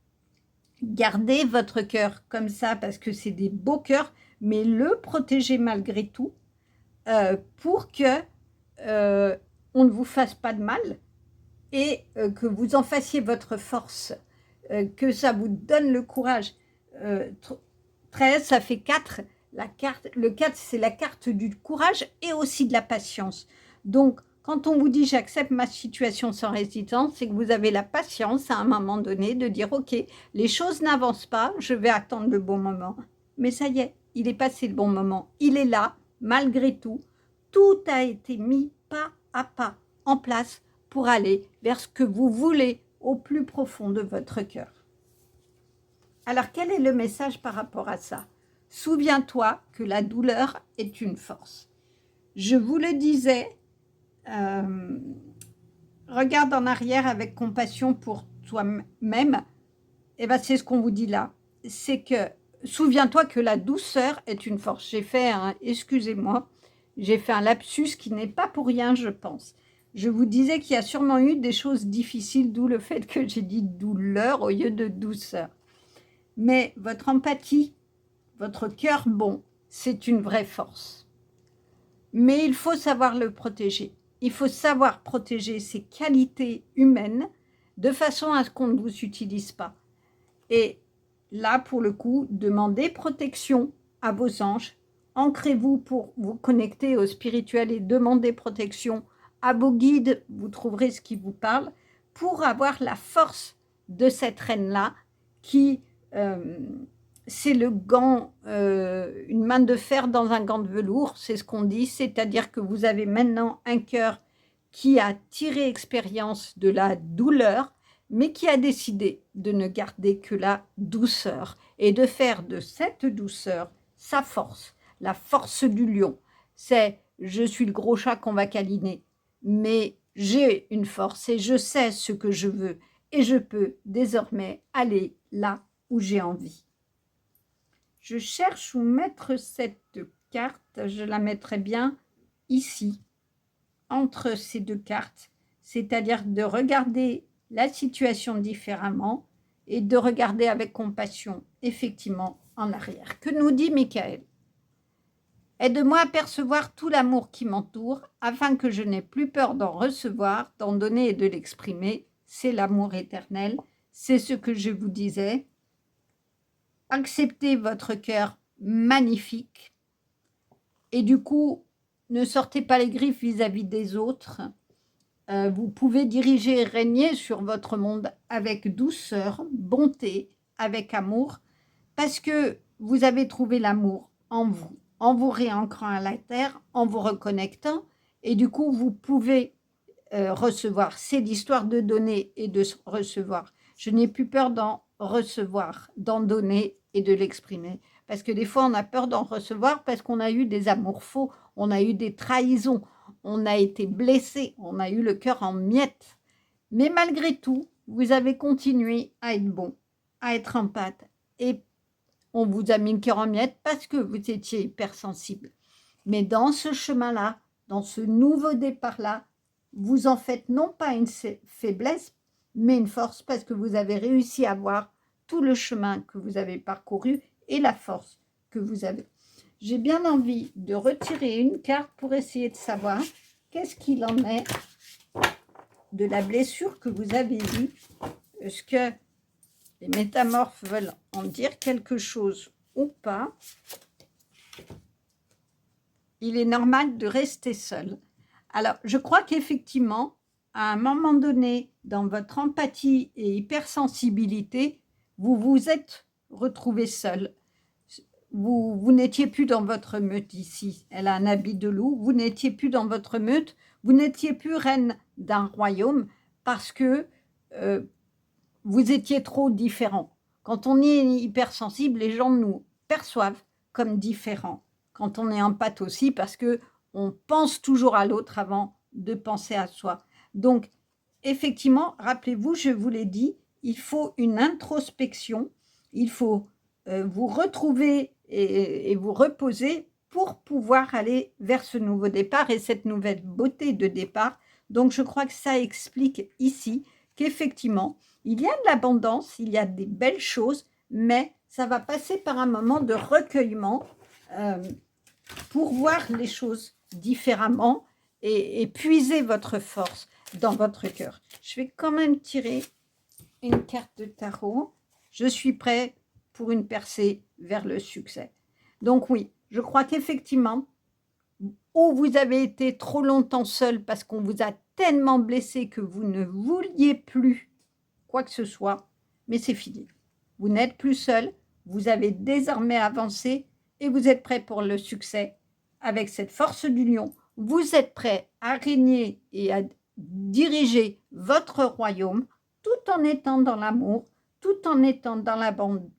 Gardez votre cœur comme ça parce que c'est des beaux cœurs, mais le protégez malgré tout pour que on ne vous fasse pas de mal et que vous en fassiez votre force, que ça vous donne le courage. 13, ça fait 4. Le 4, c'est la carte du courage et aussi de la patience. Donc, quand on vous dit « j'accepte ma situation sans résistance », c'est que vous avez la patience à un moment donné de dire « ok, les choses n'avancent pas, je vais attendre le bon moment ». Mais ça y est, il est passé le bon moment. Il est là, malgré tout. Tout a été mis pas à pas en place pour aller vers ce que vous voulez au plus profond de votre cœur. Alors, quel est le message par rapport à ça? Souviens-toi que la douleur est une force. Je vous le disais, regarde en arrière avec compassion pour toi-même. Et bien, c'est ce qu'on vous dit là. C'est que, souviens-toi que la douceur est une force. J'ai fait excusez-moi, j'ai fait un lapsus qui n'est pas pour rien, je pense. Je vous disais qu'il y a sûrement eu des choses difficiles, d'où le fait que j'ai dit douleur au lieu de douceur. Mais votre empathie, votre cœur bon, c'est une vraie force. Mais il faut savoir le protéger. Il faut savoir protéger ses qualités humaines de façon à ce qu'on ne vous utilise pas. Et là, pour le coup, demandez protection à vos anges. Ancrez-vous pour vous connecter au spirituel et demandez protection à vos guides. Vous trouverez ce qui vous parle pour avoir la force de cette reine-là qui... c'est le gant, une main de fer dans un gant de velours, c'est ce qu'on dit, c'est-à-dire que vous avez maintenant un cœur qui a tiré expérience de la douleur, mais qui a décidé de ne garder que la douceur et de faire de cette douceur sa force, la force du lion. C'est « je suis le gros chat qu'on va câliner, mais j'ai une force et je sais ce que je veux et je peux désormais aller là où j'ai envie. » Je cherche où mettre cette carte. Je la mettrai bien ici, entre ces deux cartes. C'est-à-dire de regarder la situation différemment et de regarder avec compassion, effectivement, en arrière. Que nous dit Michael? Aide-moi à percevoir tout l'amour qui m'entoure, afin que je n'ai plus peur d'en recevoir, d'en donner et de l'exprimer. C'est l'amour éternel. C'est ce que je vous disais. Acceptez votre cœur magnifique et du coup, ne sortez pas les griffes vis-à-vis des autres. Vous pouvez diriger et régner sur votre monde avec douceur, bonté, avec amour, parce que vous avez trouvé l'amour en vous réancrant à la terre, en vous reconnectant, et du coup, vous pouvez recevoir. C'est l'histoire de donner et de recevoir. Je n'ai plus peur d'en recevoir, d'en donner et de l'exprimer. Parce que des fois, on a peur d'en recevoir parce qu'on a eu des amours faux, on a eu des trahisons, on a été blessé, on a eu le cœur en miettes. Mais malgré tout, vous avez continué à être bon, à être empathe. Et on vous a mis le cœur en miettes parce que vous étiez hypersensible. Mais dans ce chemin-là, dans ce nouveau départ-là, vous en faites non pas une faiblesse, mais une force parce que vous avez réussi à voir tout le chemin que vous avez parcouru et la force que vous avez. J'ai bien envie de retirer une carte pour essayer de savoir qu'est-ce qu'il en est de la blessure que vous avez eue. Est-ce que les métamorphes veulent en dire quelque chose ou pas? Il est normal de rester seul. Alors, je crois qu'effectivement, à un moment donné, dans votre empathie et hypersensibilité, vous vous êtes retrouvé seul. Vous n'étiez plus dans votre meute ici. Elle a un habit de loup. Vous n'étiez plus dans votre meute. Vous n'étiez plus reine d'un royaume parce que vous étiez trop différent. Quand on est hypersensible, les gens nous perçoivent comme différents. Quand on est empathe aussi, parce que on pense toujours à l'autre avant de penser à soi. Donc, effectivement, rappelez-vous, je vous l'ai dit, il faut une introspection, il faut vous retrouver et vous reposer pour pouvoir aller vers ce nouveau départ et cette nouvelle beauté de départ. Donc, je crois que ça explique ici qu'effectivement, il y a de l'abondance, il y a des belles choses, mais ça va passer par un moment de recueillement pour voir les choses différemment et puiser votre force dans votre cœur. Je vais quand même tirer une carte de tarot. Je suis prêt pour une percée vers le succès. Donc oui, je crois qu'effectivement, ou vous avez été trop longtemps seul parce qu'on vous a tellement blessé que vous ne vouliez plus quoi que ce soit, mais c'est fini. Vous n'êtes plus seul, vous avez désormais avancé et vous êtes prêt pour le succès avec cette force du lion. Vous êtes prêt à régner et à diriger votre royaume tout en étant dans l'amour, tout en étant dans la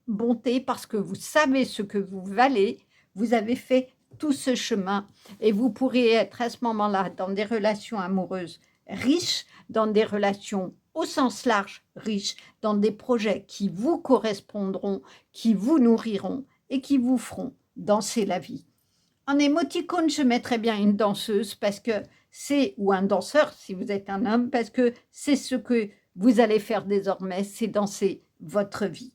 bonté parce que vous savez ce que vous valez, vous avez fait tout ce chemin et vous pourrez être à ce moment-là dans des relations amoureuses riches, dans des relations au sens large riches, dans des projets qui vous correspondront, qui vous nourriront et qui vous feront danser la vie. En émoticône, je mettrais bien une danseuse parce que c'est, ou un danseur si vous êtes un homme, parce que c'est ce que vous allez faire désormais, c'est danser votre vie.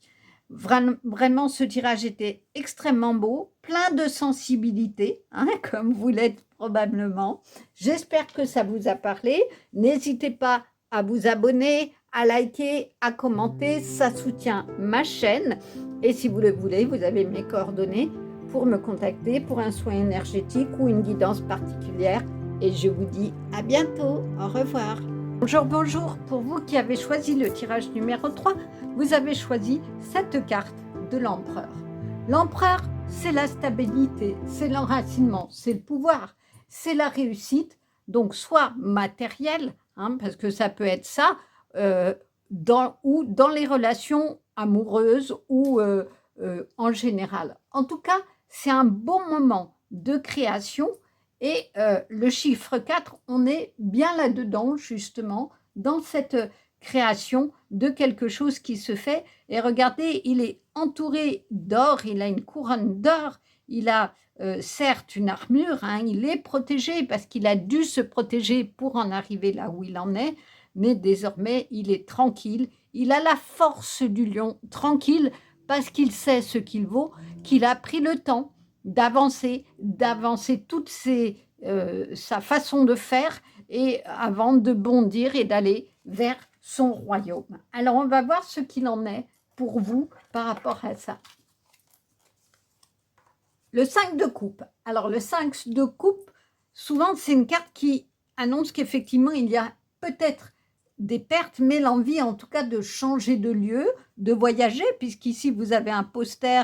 Vraiment, ce tirage était extrêmement beau, plein de sensibilité, hein, comme vous l'êtes probablement. J'espère que ça vous a parlé. N'hésitez pas à vous abonner, à liker, à commenter. Ça soutient ma chaîne. Et si vous le voulez, vous avez mes coordonnées pour me contacter pour un soin énergétique ou une guidance particulière. Et je vous dis à bientôt. Au revoir. Bonjour, bonjour. Pour vous qui avez choisi le tirage numéro 3, vous avez choisi cette carte de l'empereur. L'empereur, c'est la stabilité, c'est l'enracinement, c'est le pouvoir, c'est la réussite, donc soit matérielle, hein, parce que ça peut être ça, ou dans les relations amoureuses ou en général. En tout cas, c'est un bon moment de création. Et le chiffre 4, on est bien là-dedans, justement, dans cette création de quelque chose qui se fait. Et regardez, il est entouré d'or, il a une couronne d'or, il a certes une armure, hein, il est protégé parce qu'il a dû se protéger pour en arriver là où il en est, mais désormais, il est tranquille. Il a la force du lion, tranquille, parce qu'il sait ce qu'il vaut, qu'il a pris le temps d'avancer toute sa façon de faire et avant de bondir et d'aller vers son royaume. Alors, on va voir ce qu'il en est pour vous par rapport à ça. Le 5 de coupe. Alors, le 5 de coupe, souvent, c'est une carte qui annonce qu'effectivement, il y a peut-être des pertes, mais l'envie en tout cas de changer de lieu, de voyager, puisqu'ici vous avez un poster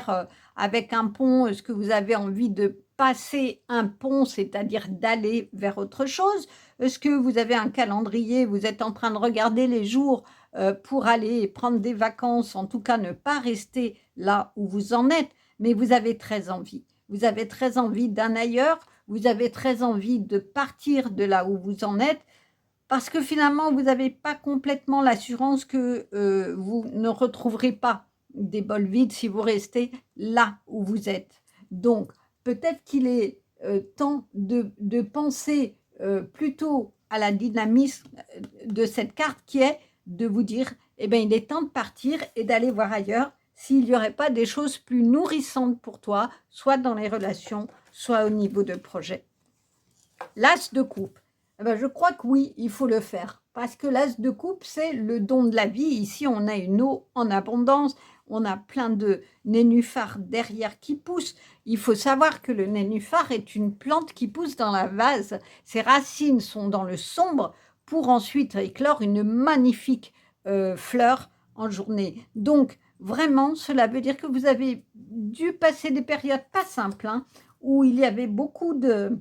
avec un pont. Est-ce que vous avez envie de passer un pont, c'est-à-dire d'aller vers autre chose? Est-ce que vous avez un calendrier, vous êtes en train de regarder les jours pour aller prendre des vacances, en tout cas ne pas rester là où vous en êtes, mais vous avez très envie. Vous avez très envie d'un ailleurs, vous avez très envie de partir de là où vous en êtes, parce que finalement, vous n'avez pas complètement l'assurance que vous ne retrouverez pas des bols vides si vous restez là où vous êtes. Donc, peut-être qu'il est temps de penser plutôt à la dynamisme de cette carte qui est de vous dire, eh bien, il est temps de partir et d'aller voir ailleurs s'il n'y aurait pas des choses plus nourrissantes pour toi, soit dans les relations, soit au niveau de projet. L'as de coupe. Eh bien, je crois que oui, il faut le faire. Parce que l'as de coupe, c'est le don de la vie. Ici, on a une eau en abondance. On a plein de nénuphars derrière qui poussent. Il faut savoir que le nénuphar est une plante qui pousse dans la vase. Ses racines sont dans le sombre pour ensuite éclore une magnifique fleur en journée. Donc, vraiment, cela veut dire que vous avez dû passer des périodes pas simples, hein, où il y avait beaucoup de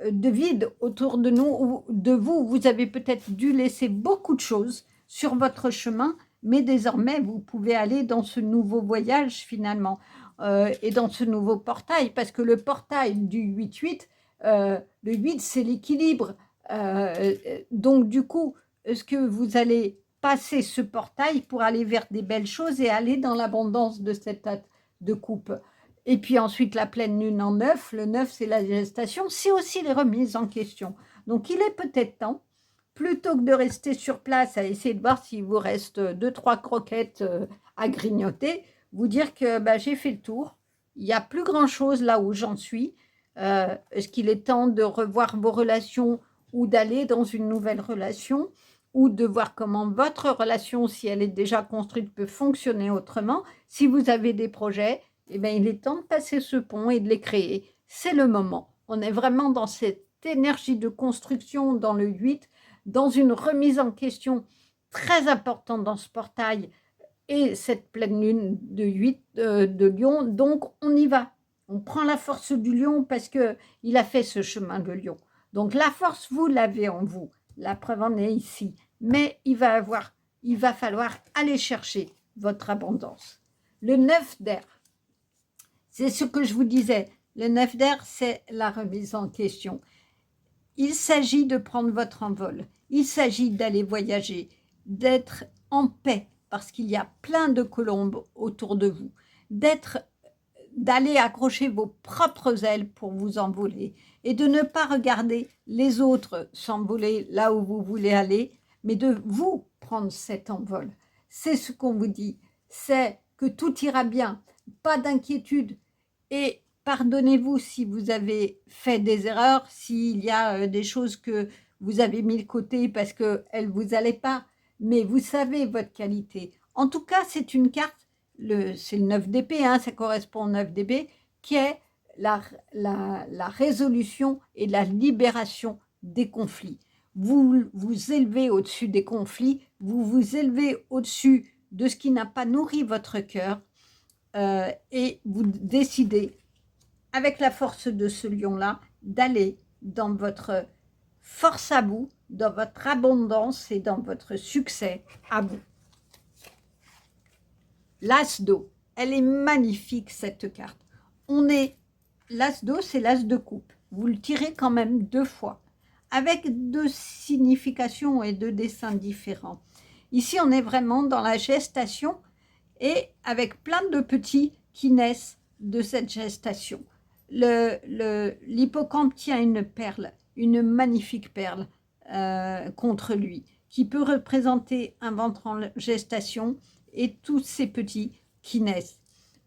vide autour de nous, ou de vous. Vous avez peut-être dû laisser beaucoup de choses sur votre chemin, mais désormais, vous pouvez aller dans ce nouveau voyage finalement et dans ce nouveau portail, parce que le portail du 8-8, le 8, c'est l'équilibre. Donc, du coup, est-ce que vous allez passer ce portail pour aller vers des belles choses et aller dans l'abondance de cette date de coupe? Et puis ensuite, la pleine lune en 9. Le 9, c'est la gestation. C'est aussi les remises en question. Donc, il est peut-être temps plutôt que de rester sur place à essayer de voir s'il vous reste 2-3 croquettes à grignoter, vous dire que bah, j'ai fait le tour, il n'y a plus grand-chose là où j'en suis. Est-ce qu'il est temps de revoir vos relations ou d'aller dans une nouvelle relation ou de voir comment votre relation, si elle est déjà construite, peut fonctionner autrement. Si vous avez des projets, eh bien, il est temps de passer ce pont et de les créer. C'est le moment. On est vraiment dans cette énergie de construction dans le 8, dans une remise en question très importante dans ce portail et cette pleine lune de 8 de Lion. Donc, on y va. On prend la force du lion parce qu'il a fait ce chemin de lion. Donc, la force, vous l'avez en vous. La preuve en est ici. Mais il va falloir aller chercher votre abondance. Le 9 d'air, c'est ce que je vous disais. Le 9 d'air, c'est la remise en question. Il s'agit de prendre votre envol. Il s'agit d'aller voyager, d'être en paix parce qu'il y a plein de colombes autour de vous, d'aller accrocher vos propres ailes pour vous envoler et de ne pas regarder les autres s'envoler là où vous voulez aller, mais de vous prendre cet envol. C'est ce qu'on vous dit, c'est que tout ira bien, pas d'inquiétude et pardonnez-vous si vous avez fait des erreurs, s'il y a des choses que vous avez mis de côté parce qu'elles ne vous allaient pas, mais vous savez votre qualité. En tout cas, c'est une carte, c'est le 9 d'épée, hein, ça correspond au 9 d'épée, qui est la résolution et la libération des conflits. Vous vous élevez au-dessus des conflits, vous vous élevez au-dessus de ce qui n'a pas nourri votre cœur et vous décidez, avec la force de ce lion-là, d'aller dans votre force à vous, dans votre abondance et dans votre succès à vous. L'as d'eau, elle est magnifique cette carte. L'as d'eau, c'est l'as de coupe. Vous le tirez quand même 2 fois, avec 2 significations et 2 dessins différents. Ici, on est vraiment dans la gestation et avec plein de petits qui naissent de cette gestation. L'hippocampe tient une perle, une magnifique perle contre lui, qui peut représenter un ventre en gestation et tous ces petits qui naissent.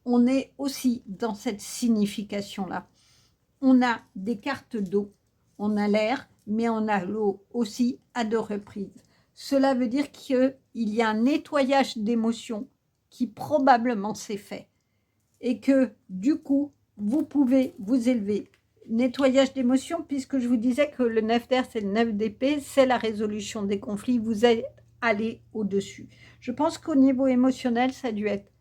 On est aussi dans cette signification-là. On a des cartes d'eau, on a l'air, mais on a l'eau aussi à 2 reprises. Cela veut dire qu'il y a un nettoyage d'émotions qui probablement s'est fait et que du coup, vous pouvez vous élever. Nettoyage d'émotions, puisque je vous disais que le 9 d'air, c'est le 9 d'épée, c'est la résolution des conflits, vous êtes allé au-dessus. Je pense qu'au niveau émotionnel, ça a dû être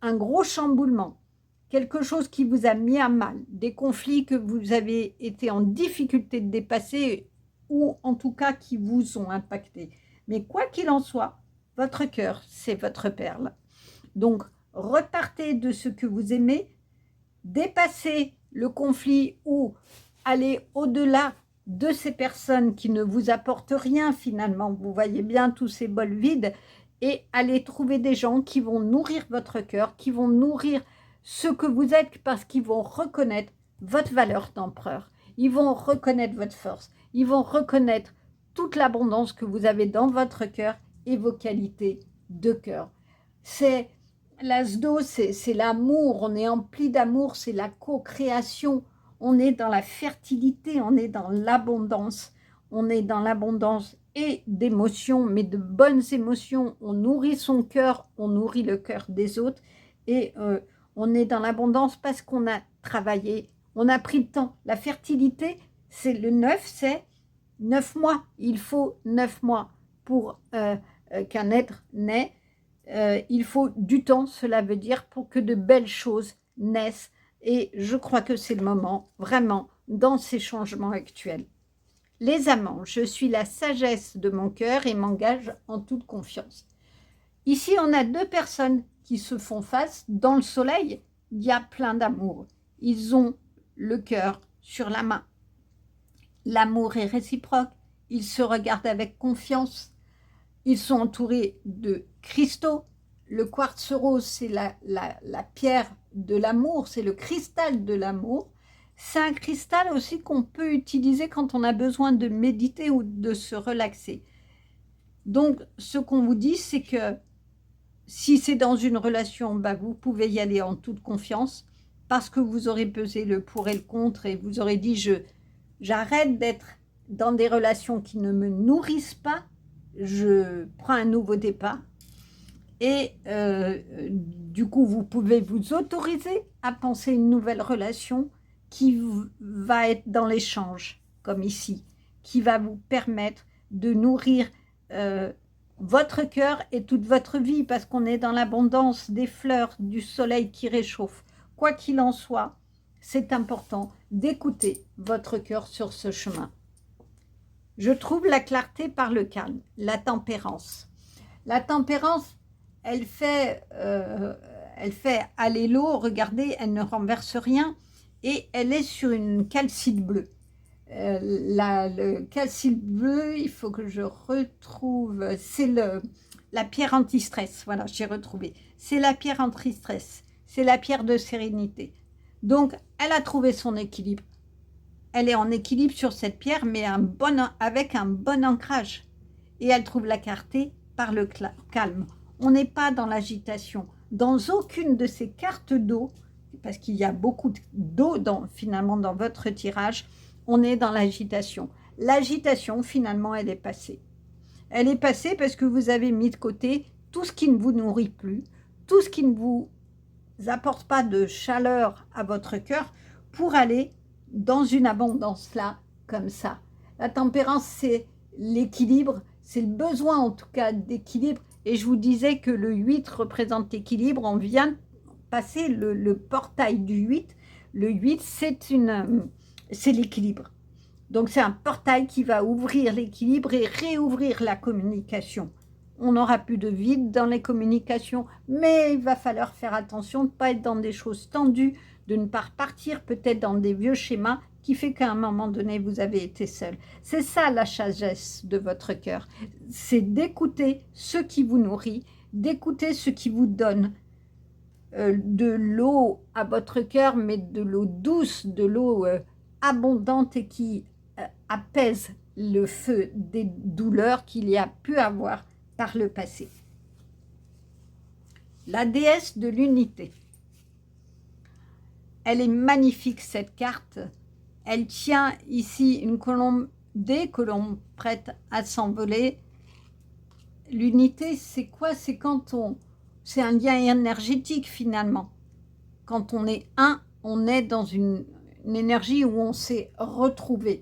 un gros chamboulement, quelque chose qui vous a mis à mal, des conflits que vous avez été en difficulté de dépasser ou en tout cas qui vous ont impacté. Mais quoi qu'il en soit, votre cœur, c'est votre perle. Donc, repartez de ce que vous aimez, dépassez le conflit ou allez au-delà de ces personnes qui ne vous apportent rien finalement. Vous voyez bien tous ces bols vides et allez trouver des gens qui vont nourrir votre cœur, qui vont nourrir ce que vous êtes parce qu'ils vont reconnaître votre valeur d'empereur. Ils vont reconnaître votre force. Ils vont reconnaître toute l'abondance que vous avez dans votre cœur et vos qualités de cœur. C'est l'as d'eau, c'est l'amour, on est empli d'amour, c'est la co-création, on est dans la fertilité, on est dans l'abondance et d'émotions, mais de bonnes émotions. On nourrit son cœur, on nourrit le cœur des autres et on est dans l'abondance parce qu'on a travaillé, on a pris le temps. La fertilité, c'est le 9, c'est 9 mois. Il faut 9 mois pour qu'un être naît. Il faut du temps, cela veut dire, pour que de belles choses naissent. Et je crois que c'est le moment, vraiment, dans ces changements actuels. Les amants, je suis la sagesse de mon cœur et m'engage en toute confiance. Ici, on a 2 personnes qui se font face. Dans le soleil, il y a plein d'amour. Ils ont le cœur sur la main. L'amour est réciproque. Ils se regardent avec confiance. Ils sont entourés de cristaux. Le quartz rose, c'est la pierre de l'amour, c'est le cristal de l'amour. C'est un cristal aussi qu'on peut utiliser quand on a besoin de méditer ou de se relaxer. Donc, ce qu'on vous dit, c'est que si c'est dans une relation, bah, vous pouvez y aller en toute confiance parce que vous aurez pesé le pour et le contre et vous aurez dit j'arrête d'être dans des relations qui ne me nourrissent pas, je prends un nouveau départ. Et du coup, vous pouvez vous autoriser à penser une nouvelle relation qui va être dans l'échange, comme ici, qui va vous permettre de nourrir votre cœur et toute votre vie, parce qu'on est dans l'abondance des fleurs, du soleil qui réchauffe. Quoi qu'il en soit, c'est important d'écouter votre cœur sur ce chemin. Je trouve la clarté par le calme, la tempérance. La tempérance, elle fait aller l'eau, regardez, elle ne renverse rien, et elle est sur une calcite bleue. Le calcite bleu, il faut que je retrouve, c'est la pierre anti-stress, voilà, j'ai retrouvé. C'est la pierre anti-stress, c'est la pierre de sérénité. Donc, elle a trouvé son équilibre. Elle est en équilibre sur cette pierre, mais avec un bon ancrage. Et elle trouve la clarté par le calme. On n'est pas dans l'agitation. Dans aucune de ces cartes d'eau, parce qu'il y a beaucoup d'eau finalement dans votre tirage, on est dans l'agitation. L'agitation, finalement, elle est passée. Elle est passée parce que vous avez mis de côté tout ce qui ne vous nourrit plus, tout ce qui ne vous apporte pas de chaleur à votre cœur pour aller dans une abondance là, comme ça. La tempérance, c'est l'équilibre, c'est le besoin en tout cas d'équilibre. Et je vous disais que le 8 représente l'équilibre. On vient de passer le portail du 8. Le 8, c'est l'équilibre. Donc c'est un portail qui va ouvrir l'équilibre et réouvrir la communication. On n'aura plus de vide dans les communications, mais il va falloir faire attention de ne pas être dans des choses tendues, de ne pas repartir peut-être dans des vieux schémas qui fait qu'à un moment donné, vous avez été seul. C'est ça la sagesse de votre cœur. C'est d'écouter ce qui vous nourrit, d'écouter ce qui vous donne de l'eau à votre cœur, mais de l'eau douce, de l'eau abondante et qui apaise le feu des douleurs qu'il y a pu avoir par le passé. La déesse de l'unité. Elle est magnifique cette carte. Elle tient ici une colombe, des colombes prêtes à s'envoler. L'unité, c'est quoi? C'est quand c'est un lien énergétique finalement. Quand on est un, on est dans une énergie où on s'est retrouvé.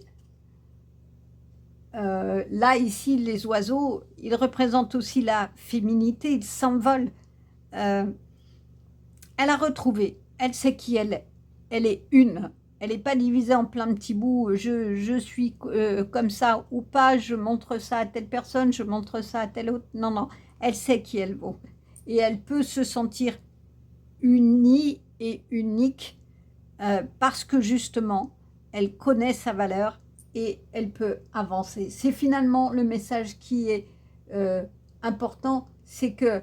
Là, ici, les oiseaux, ils représentent aussi la féminité, ils s'envolent. Elle a retrouvé, elle sait qui elle est. Elle est une. Elle n'est pas divisée en plein de petits bouts. Je suis comme ça ou pas, je montre ça à telle personne, je montre ça à telle autre. Non, non, elle sait qui elle vaut. Et elle peut se sentir unie et unique parce que justement, elle connaît sa valeur et elle peut avancer. C'est finalement le message qui est important, c'est que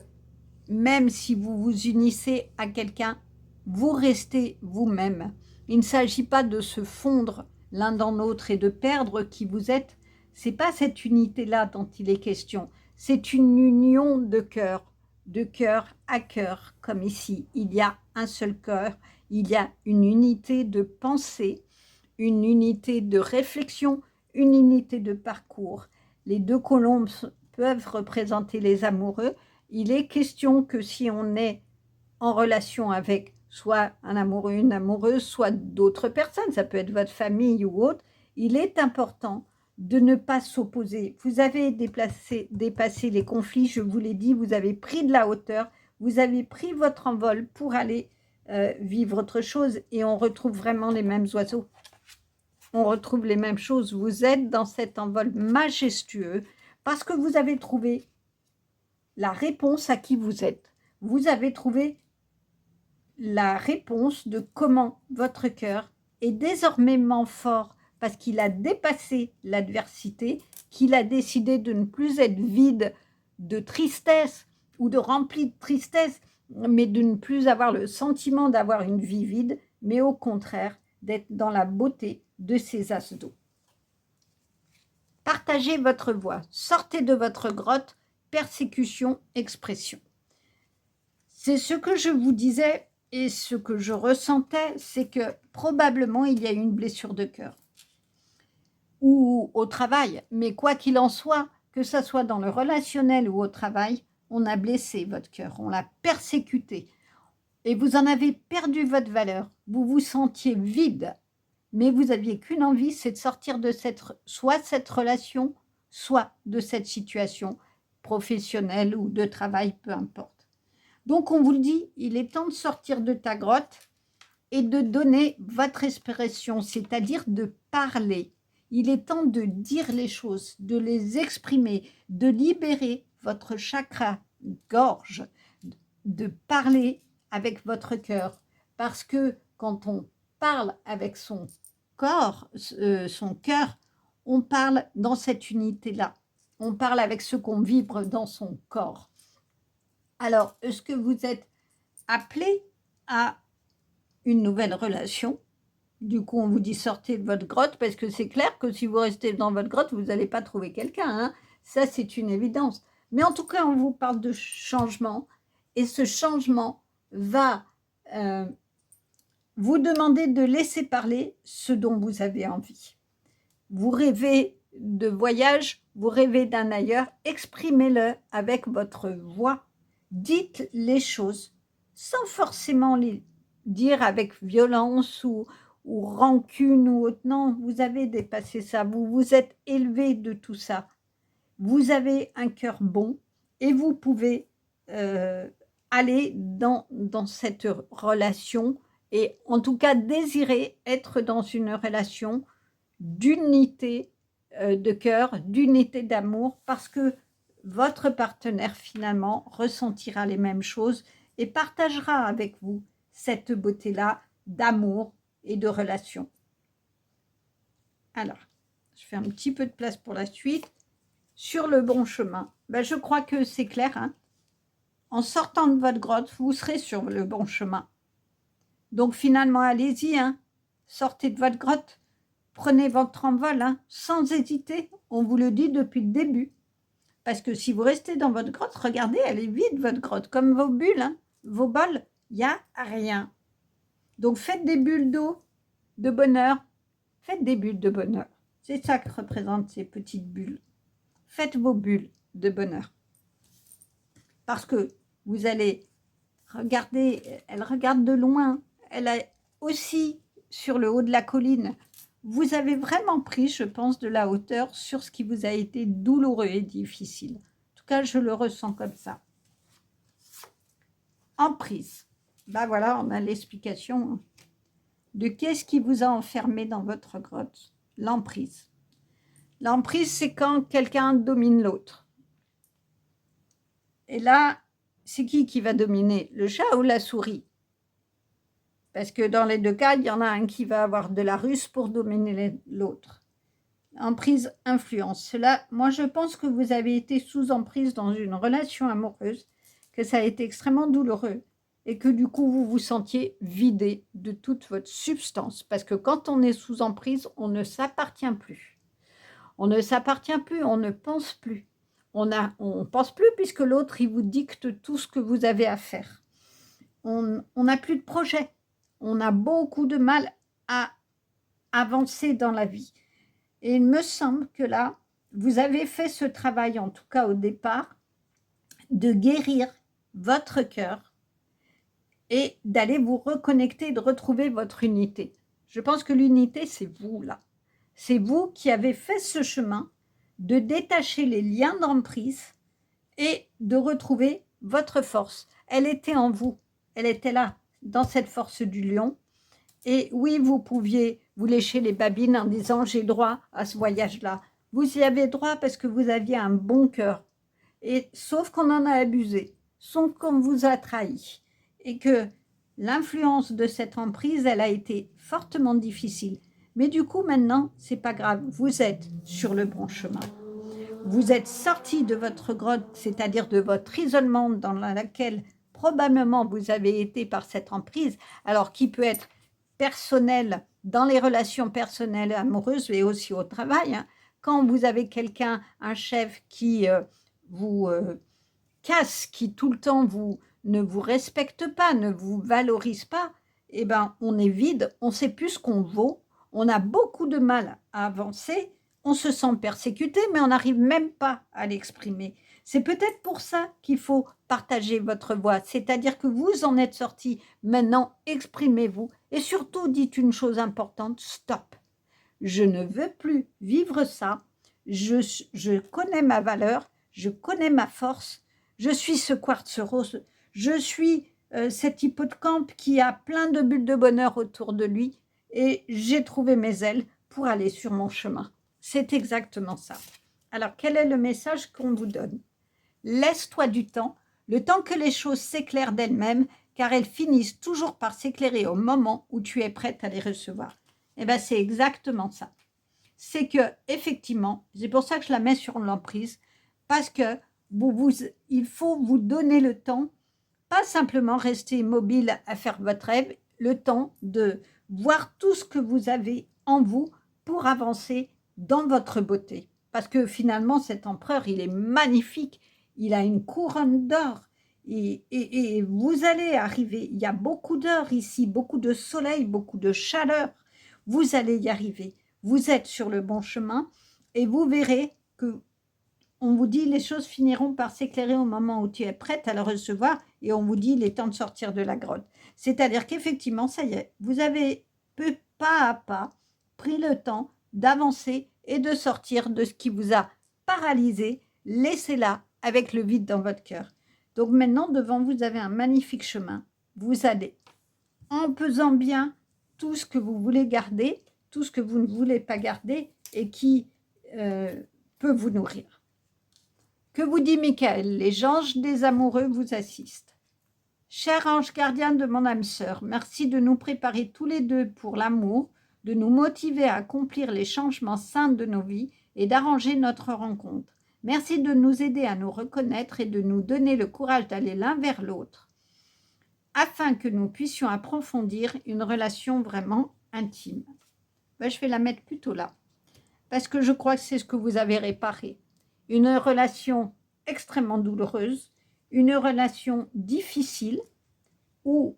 même si vous vous unissez à quelqu'un, vous restez vous-même. Il ne s'agit pas de se fondre l'un dans l'autre et de perdre qui vous êtes. Ce n'est pas cette unité-là dont il est question. C'est une union de cœur à cœur, comme ici. Il y a un seul cœur, il y a une unité de pensée, une unité de réflexion, une unité de parcours. Les deux colombes peuvent représenter les amoureux. Il est question que si on est en relation avec soit un amoureux, une amoureuse, soit d'autres personnes, ça peut être votre famille ou autre, il est important de ne pas s'opposer. Vous avez dépassé les conflits, je vous l'ai dit, vous avez pris de la hauteur, vous avez pris votre envol pour aller vivre autre chose et on retrouve vraiment les mêmes oiseaux. On retrouve les mêmes choses. Vous êtes dans cet envol majestueux parce que vous avez trouvé la réponse à qui vous êtes. Vous avez trouvé la réponse de comment votre cœur est désormais fort parce qu'il a dépassé l'adversité, qu'il a décidé de ne plus être vide de tristesse ou de rempli de tristesse, mais de ne plus avoir le sentiment d'avoir une vie vide, mais au contraire, d'être dans la beauté de ces as d'eau. Partagez votre voix, sortez de votre grotte, persécution, expression. C'est ce que je vous disais et ce que je ressentais, c'est que probablement il y a eu une blessure de cœur ou au travail, mais quoi qu'il en soit, que ce soit dans le relationnel ou au travail, on a blessé votre cœur, on l'a persécuté et vous en avez perdu votre valeur, vous vous sentiez vide, mais vous aviez qu'une envie, c'est de sortir de soit cette relation, soit de cette situation professionnelle ou de travail, peu importe. Donc on vous le dit, il est temps de sortir de ta grotte et de donner votre expression, c'est-à-dire de parler. Il est temps de dire les choses, de les exprimer, de libérer votre chakra gorge, de parler avec votre cœur. Parce que quand on parle avec son corps, son cœur, on parle dans cette unité-là. On parle avec ce qu'on vibre dans son corps. Alors, est-ce que vous êtes appelé à une nouvelle relation? Du coup, on vous dit sortez de votre grotte parce que c'est clair que si vous restez dans votre grotte, vous n'allez pas trouver quelqu'un. Hein, ça, c'est une évidence. Mais en tout cas, on vous parle de changement et ce changement va vous demander de laisser parler ce dont vous avez envie. Vous rêvez de voyage, vous rêvez d'un ailleurs, exprimez-le avec votre voix. Dites les choses sans forcément les dire avec violence ou rancune ou autre. Non, vous avez dépassé ça, vous vous êtes élevé de tout ça. Vous avez un cœur bon et vous pouvez aller dans cette relation et en tout cas désirer être dans une relation d'unité de cœur, d'unité d'amour, parce que votre partenaire finalement ressentira les mêmes choses et partagera avec vous cette beauté-là d'amour et de relation. Alors, je fais un petit peu de place pour la suite. Sur le bon chemin, ben, je crois que c'est clair. Hein, en sortant de votre grotte, vous serez sur le bon chemin. Donc finalement, allez-y, hein, sortez de votre grotte, prenez votre envol, hein, sans hésiter. On vous le dit depuis le début. Parce que si vous restez dans votre grotte, regardez, elle est vide, votre grotte, comme vos bulles, hein, vos bols, il n'y a rien. Donc faites des bulles d'eau, de bonheur. Faites des bulles de bonheur. C'est ça que représentent ces petites bulles. Faites vos bulles de bonheur. Parce que vous allez regarder, elle regarde de loin, elle a aussi sur le haut de la colline. Vous avez vraiment pris, je pense, de la hauteur sur ce qui vous a été douloureux et difficile. En tout cas, je le ressens comme ça. Emprise. Ben voilà, on a l'explication de qu'est-ce qui vous a enfermé dans votre grotte. L'emprise. L'emprise, c'est quand quelqu'un domine l'autre. Et là, c'est qui va dominer? Le chat ou la souris? Parce que dans les deux cas, il y en a un qui va avoir de la ruse pour dominer l'autre. Emprise, influence. Cela, moi, je pense que vous avez été sous emprise dans une relation amoureuse, que ça a été extrêmement douloureux et que du coup, vous vous sentiez vidé de toute votre substance. Parce que quand on est sous emprise, on ne s'appartient plus. On ne s'appartient plus, on ne pense plus. On pense plus puisque l'autre, il vous dicte tout ce que vous avez à faire. On n'a plus de projet. On a beaucoup de mal à avancer dans la vie. Et il me semble que là, vous avez fait ce travail, en tout cas au départ, de guérir votre cœur et d'aller vous reconnecter, de retrouver votre unité. Je pense que l'unité, c'est vous là. C'est vous qui avez fait ce chemin de détacher les liens d'emprise et de retrouver votre force. Elle était en vous, elle était là, dans cette force du lion. Et oui, vous pouviez vous lécher les babines en disant « j'ai droit à ce voyage-là ». Vous y avez droit parce que vous aviez un bon cœur. Et sauf qu'on en a abusé, sauf qu'on vous a trahi. Et que l'influence de cette emprise, elle a été fortement difficile. Mais du coup, maintenant, c'est pas grave, vous êtes sur le bon chemin. Vous êtes sorti de votre grotte, c'est-à-dire de votre isolement dans laquelle probablement vous avez été par cette emprise, alors qui peut être personnel, dans les relations personnelles amoureuses et aussi au travail, hein. Quand vous avez quelqu'un, un chef qui vous casse, qui tout le temps ne vous respecte pas, ne vous valorise pas, eh ben, on est vide, on ne sait plus ce qu'on vaut, on a beaucoup de mal à avancer, on se sent persécuté, mais on n'arrive même pas à l'exprimer. C'est peut-être pour ça qu'il faut partager votre voix, c'est-à-dire que vous en êtes sorti. Maintenant, exprimez-vous et surtout dites une chose importante, stop. Je ne veux plus vivre ça. Je connais ma valeur, je connais ma force. Je suis ce quartz rose. Je suis cet hippocampe qui a plein de bulles de bonheur autour de lui et j'ai trouvé mes ailes pour aller sur mon chemin. C'est exactement ça. Alors, quel est le message qu'on vous donne? Laisse-toi du temps, le temps que les choses s'éclairent d'elles-mêmes, car elles finissent toujours par s'éclairer au moment où tu es prête à les recevoir. Eh bien, c'est exactement ça. C'est que, effectivement, c'est pour ça que je la mets sur l'emprise, parce que il faut vous donner le temps, pas simplement rester immobile à faire votre rêve, le temps de voir tout ce que vous avez en vous pour avancer dans votre beauté. Parce que finalement, cet empereur, il est magnifique, il a une couronne d'or, et vous allez arriver, il y a beaucoup d'heures ici, beaucoup de soleil, beaucoup de chaleur, vous allez y arriver. Vous êtes sur le bon chemin et vous verrez que on vous dit les choses finiront par s'éclairer au moment où tu es prête à le recevoir et on vous dit il est temps de sortir de la grotte. C'est-à-dire qu'effectivement, ça y est, vous avez peu pas à pas pris le temps d'avancer et de sortir de ce qui vous a paralysé. Laissez-la avec le vide dans votre cœur. Donc maintenant, devant vous, vous avez un magnifique chemin. Vous allez, en pesant bien tout ce que vous voulez garder, tout ce que vous ne voulez pas garder et qui peut vous nourrir. Que vous dit Michael? Les anges des amoureux vous assistent. Cher ange gardien de mon âme sœur, merci de nous préparer tous les deux pour l'amour, de nous motiver à accomplir les changements sains de nos vies et d'arranger notre rencontre. Merci de nous aider à nous reconnaître et de nous donner le courage d'aller l'un vers l'autre, afin que nous puissions approfondir une relation vraiment intime. Ben, je vais la mettre plutôt là, parce que je crois que c'est ce que vous avez réparé. Une relation extrêmement douloureuse, une relation difficile, où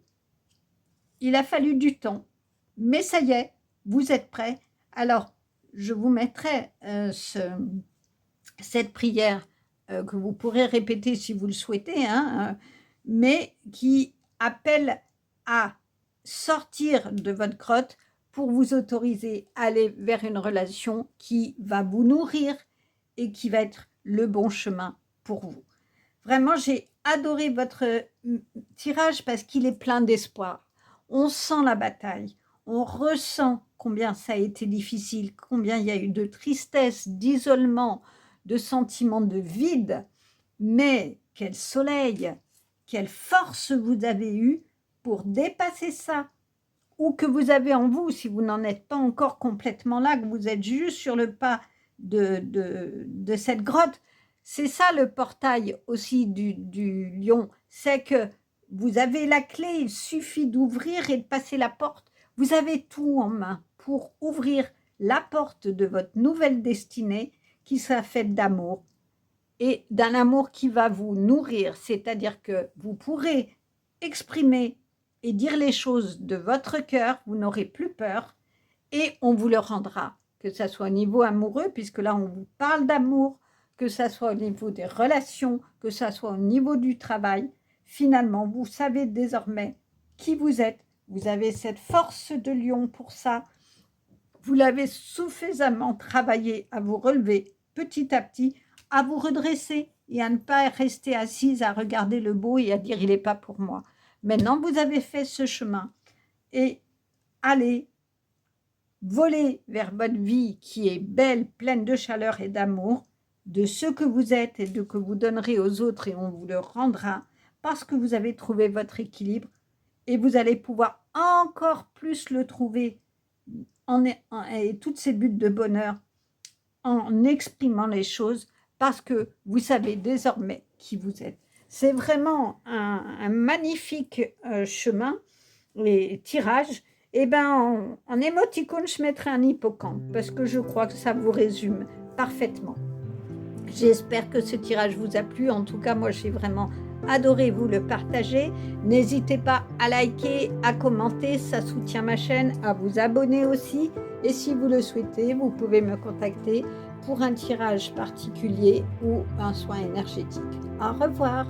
il a fallu du temps, mais ça y est, vous êtes prêts. Alors, je vous mettrai cette prière que vous pourrez répéter si vous le souhaitez, hein, mais qui appelle à sortir de votre grotte pour vous autoriser à aller vers une relation qui va vous nourrir et qui va être le bon chemin pour vous. Vraiment, j'ai adoré votre tirage parce qu'il est plein d'espoir. On sent la bataille, on ressent combien ça a été difficile, combien il y a eu de tristesse, d'isolement, de sentiments de vide, mais quel soleil, quelle force vous avez eue pour dépasser ça, ou que vous avez en vous, si vous n'en êtes pas encore complètement là, que vous êtes juste sur le pas de cette grotte. C'est ça le portail aussi du lion, c'est que vous avez la clé, il suffit d'ouvrir et de passer la porte. Vous avez tout en main pour ouvrir la porte de votre nouvelle destinée qui sera faite d'amour et d'un amour qui va vous nourrir, c'est-à-dire que vous pourrez exprimer et dire les choses de votre cœur, vous n'aurez plus peur et on vous le rendra, que ça soit au niveau amoureux, puisque là on vous parle d'amour, que ça soit au niveau des relations, que ça soit au niveau du travail. Finalement, vous savez désormais qui vous êtes, vous avez cette force de lion pour ça, vous l'avez suffisamment travaillé à vous relever petit à petit, à vous redresser et à ne pas rester assise à regarder le beau et à dire il n'est pas pour moi. Maintenant, vous avez fait ce chemin et allez voler vers votre vie qui est belle, pleine de chaleur et d'amour, de ce que vous êtes et de que vous donnerez aux autres et on vous le rendra parce que vous avez trouvé votre équilibre et vous allez pouvoir encore plus le trouver et toutes ces buts de bonheur en exprimant les choses parce que vous savez désormais qui vous êtes. C'est vraiment un magnifique chemin, les tirages, Eh bien, en émoticône, je mettrai un hippocampe parce que je crois que ça vous résume parfaitement. J'espère que ce tirage vous a plu. En tout cas, moi, j'ai vraiment adoré vous le partager. N'hésitez pas à liker, à commenter, ça soutient ma chaîne, à vous abonner aussi. Et si vous le souhaitez, vous pouvez me contacter pour un tirage particulier ou un soin énergétique. Au revoir.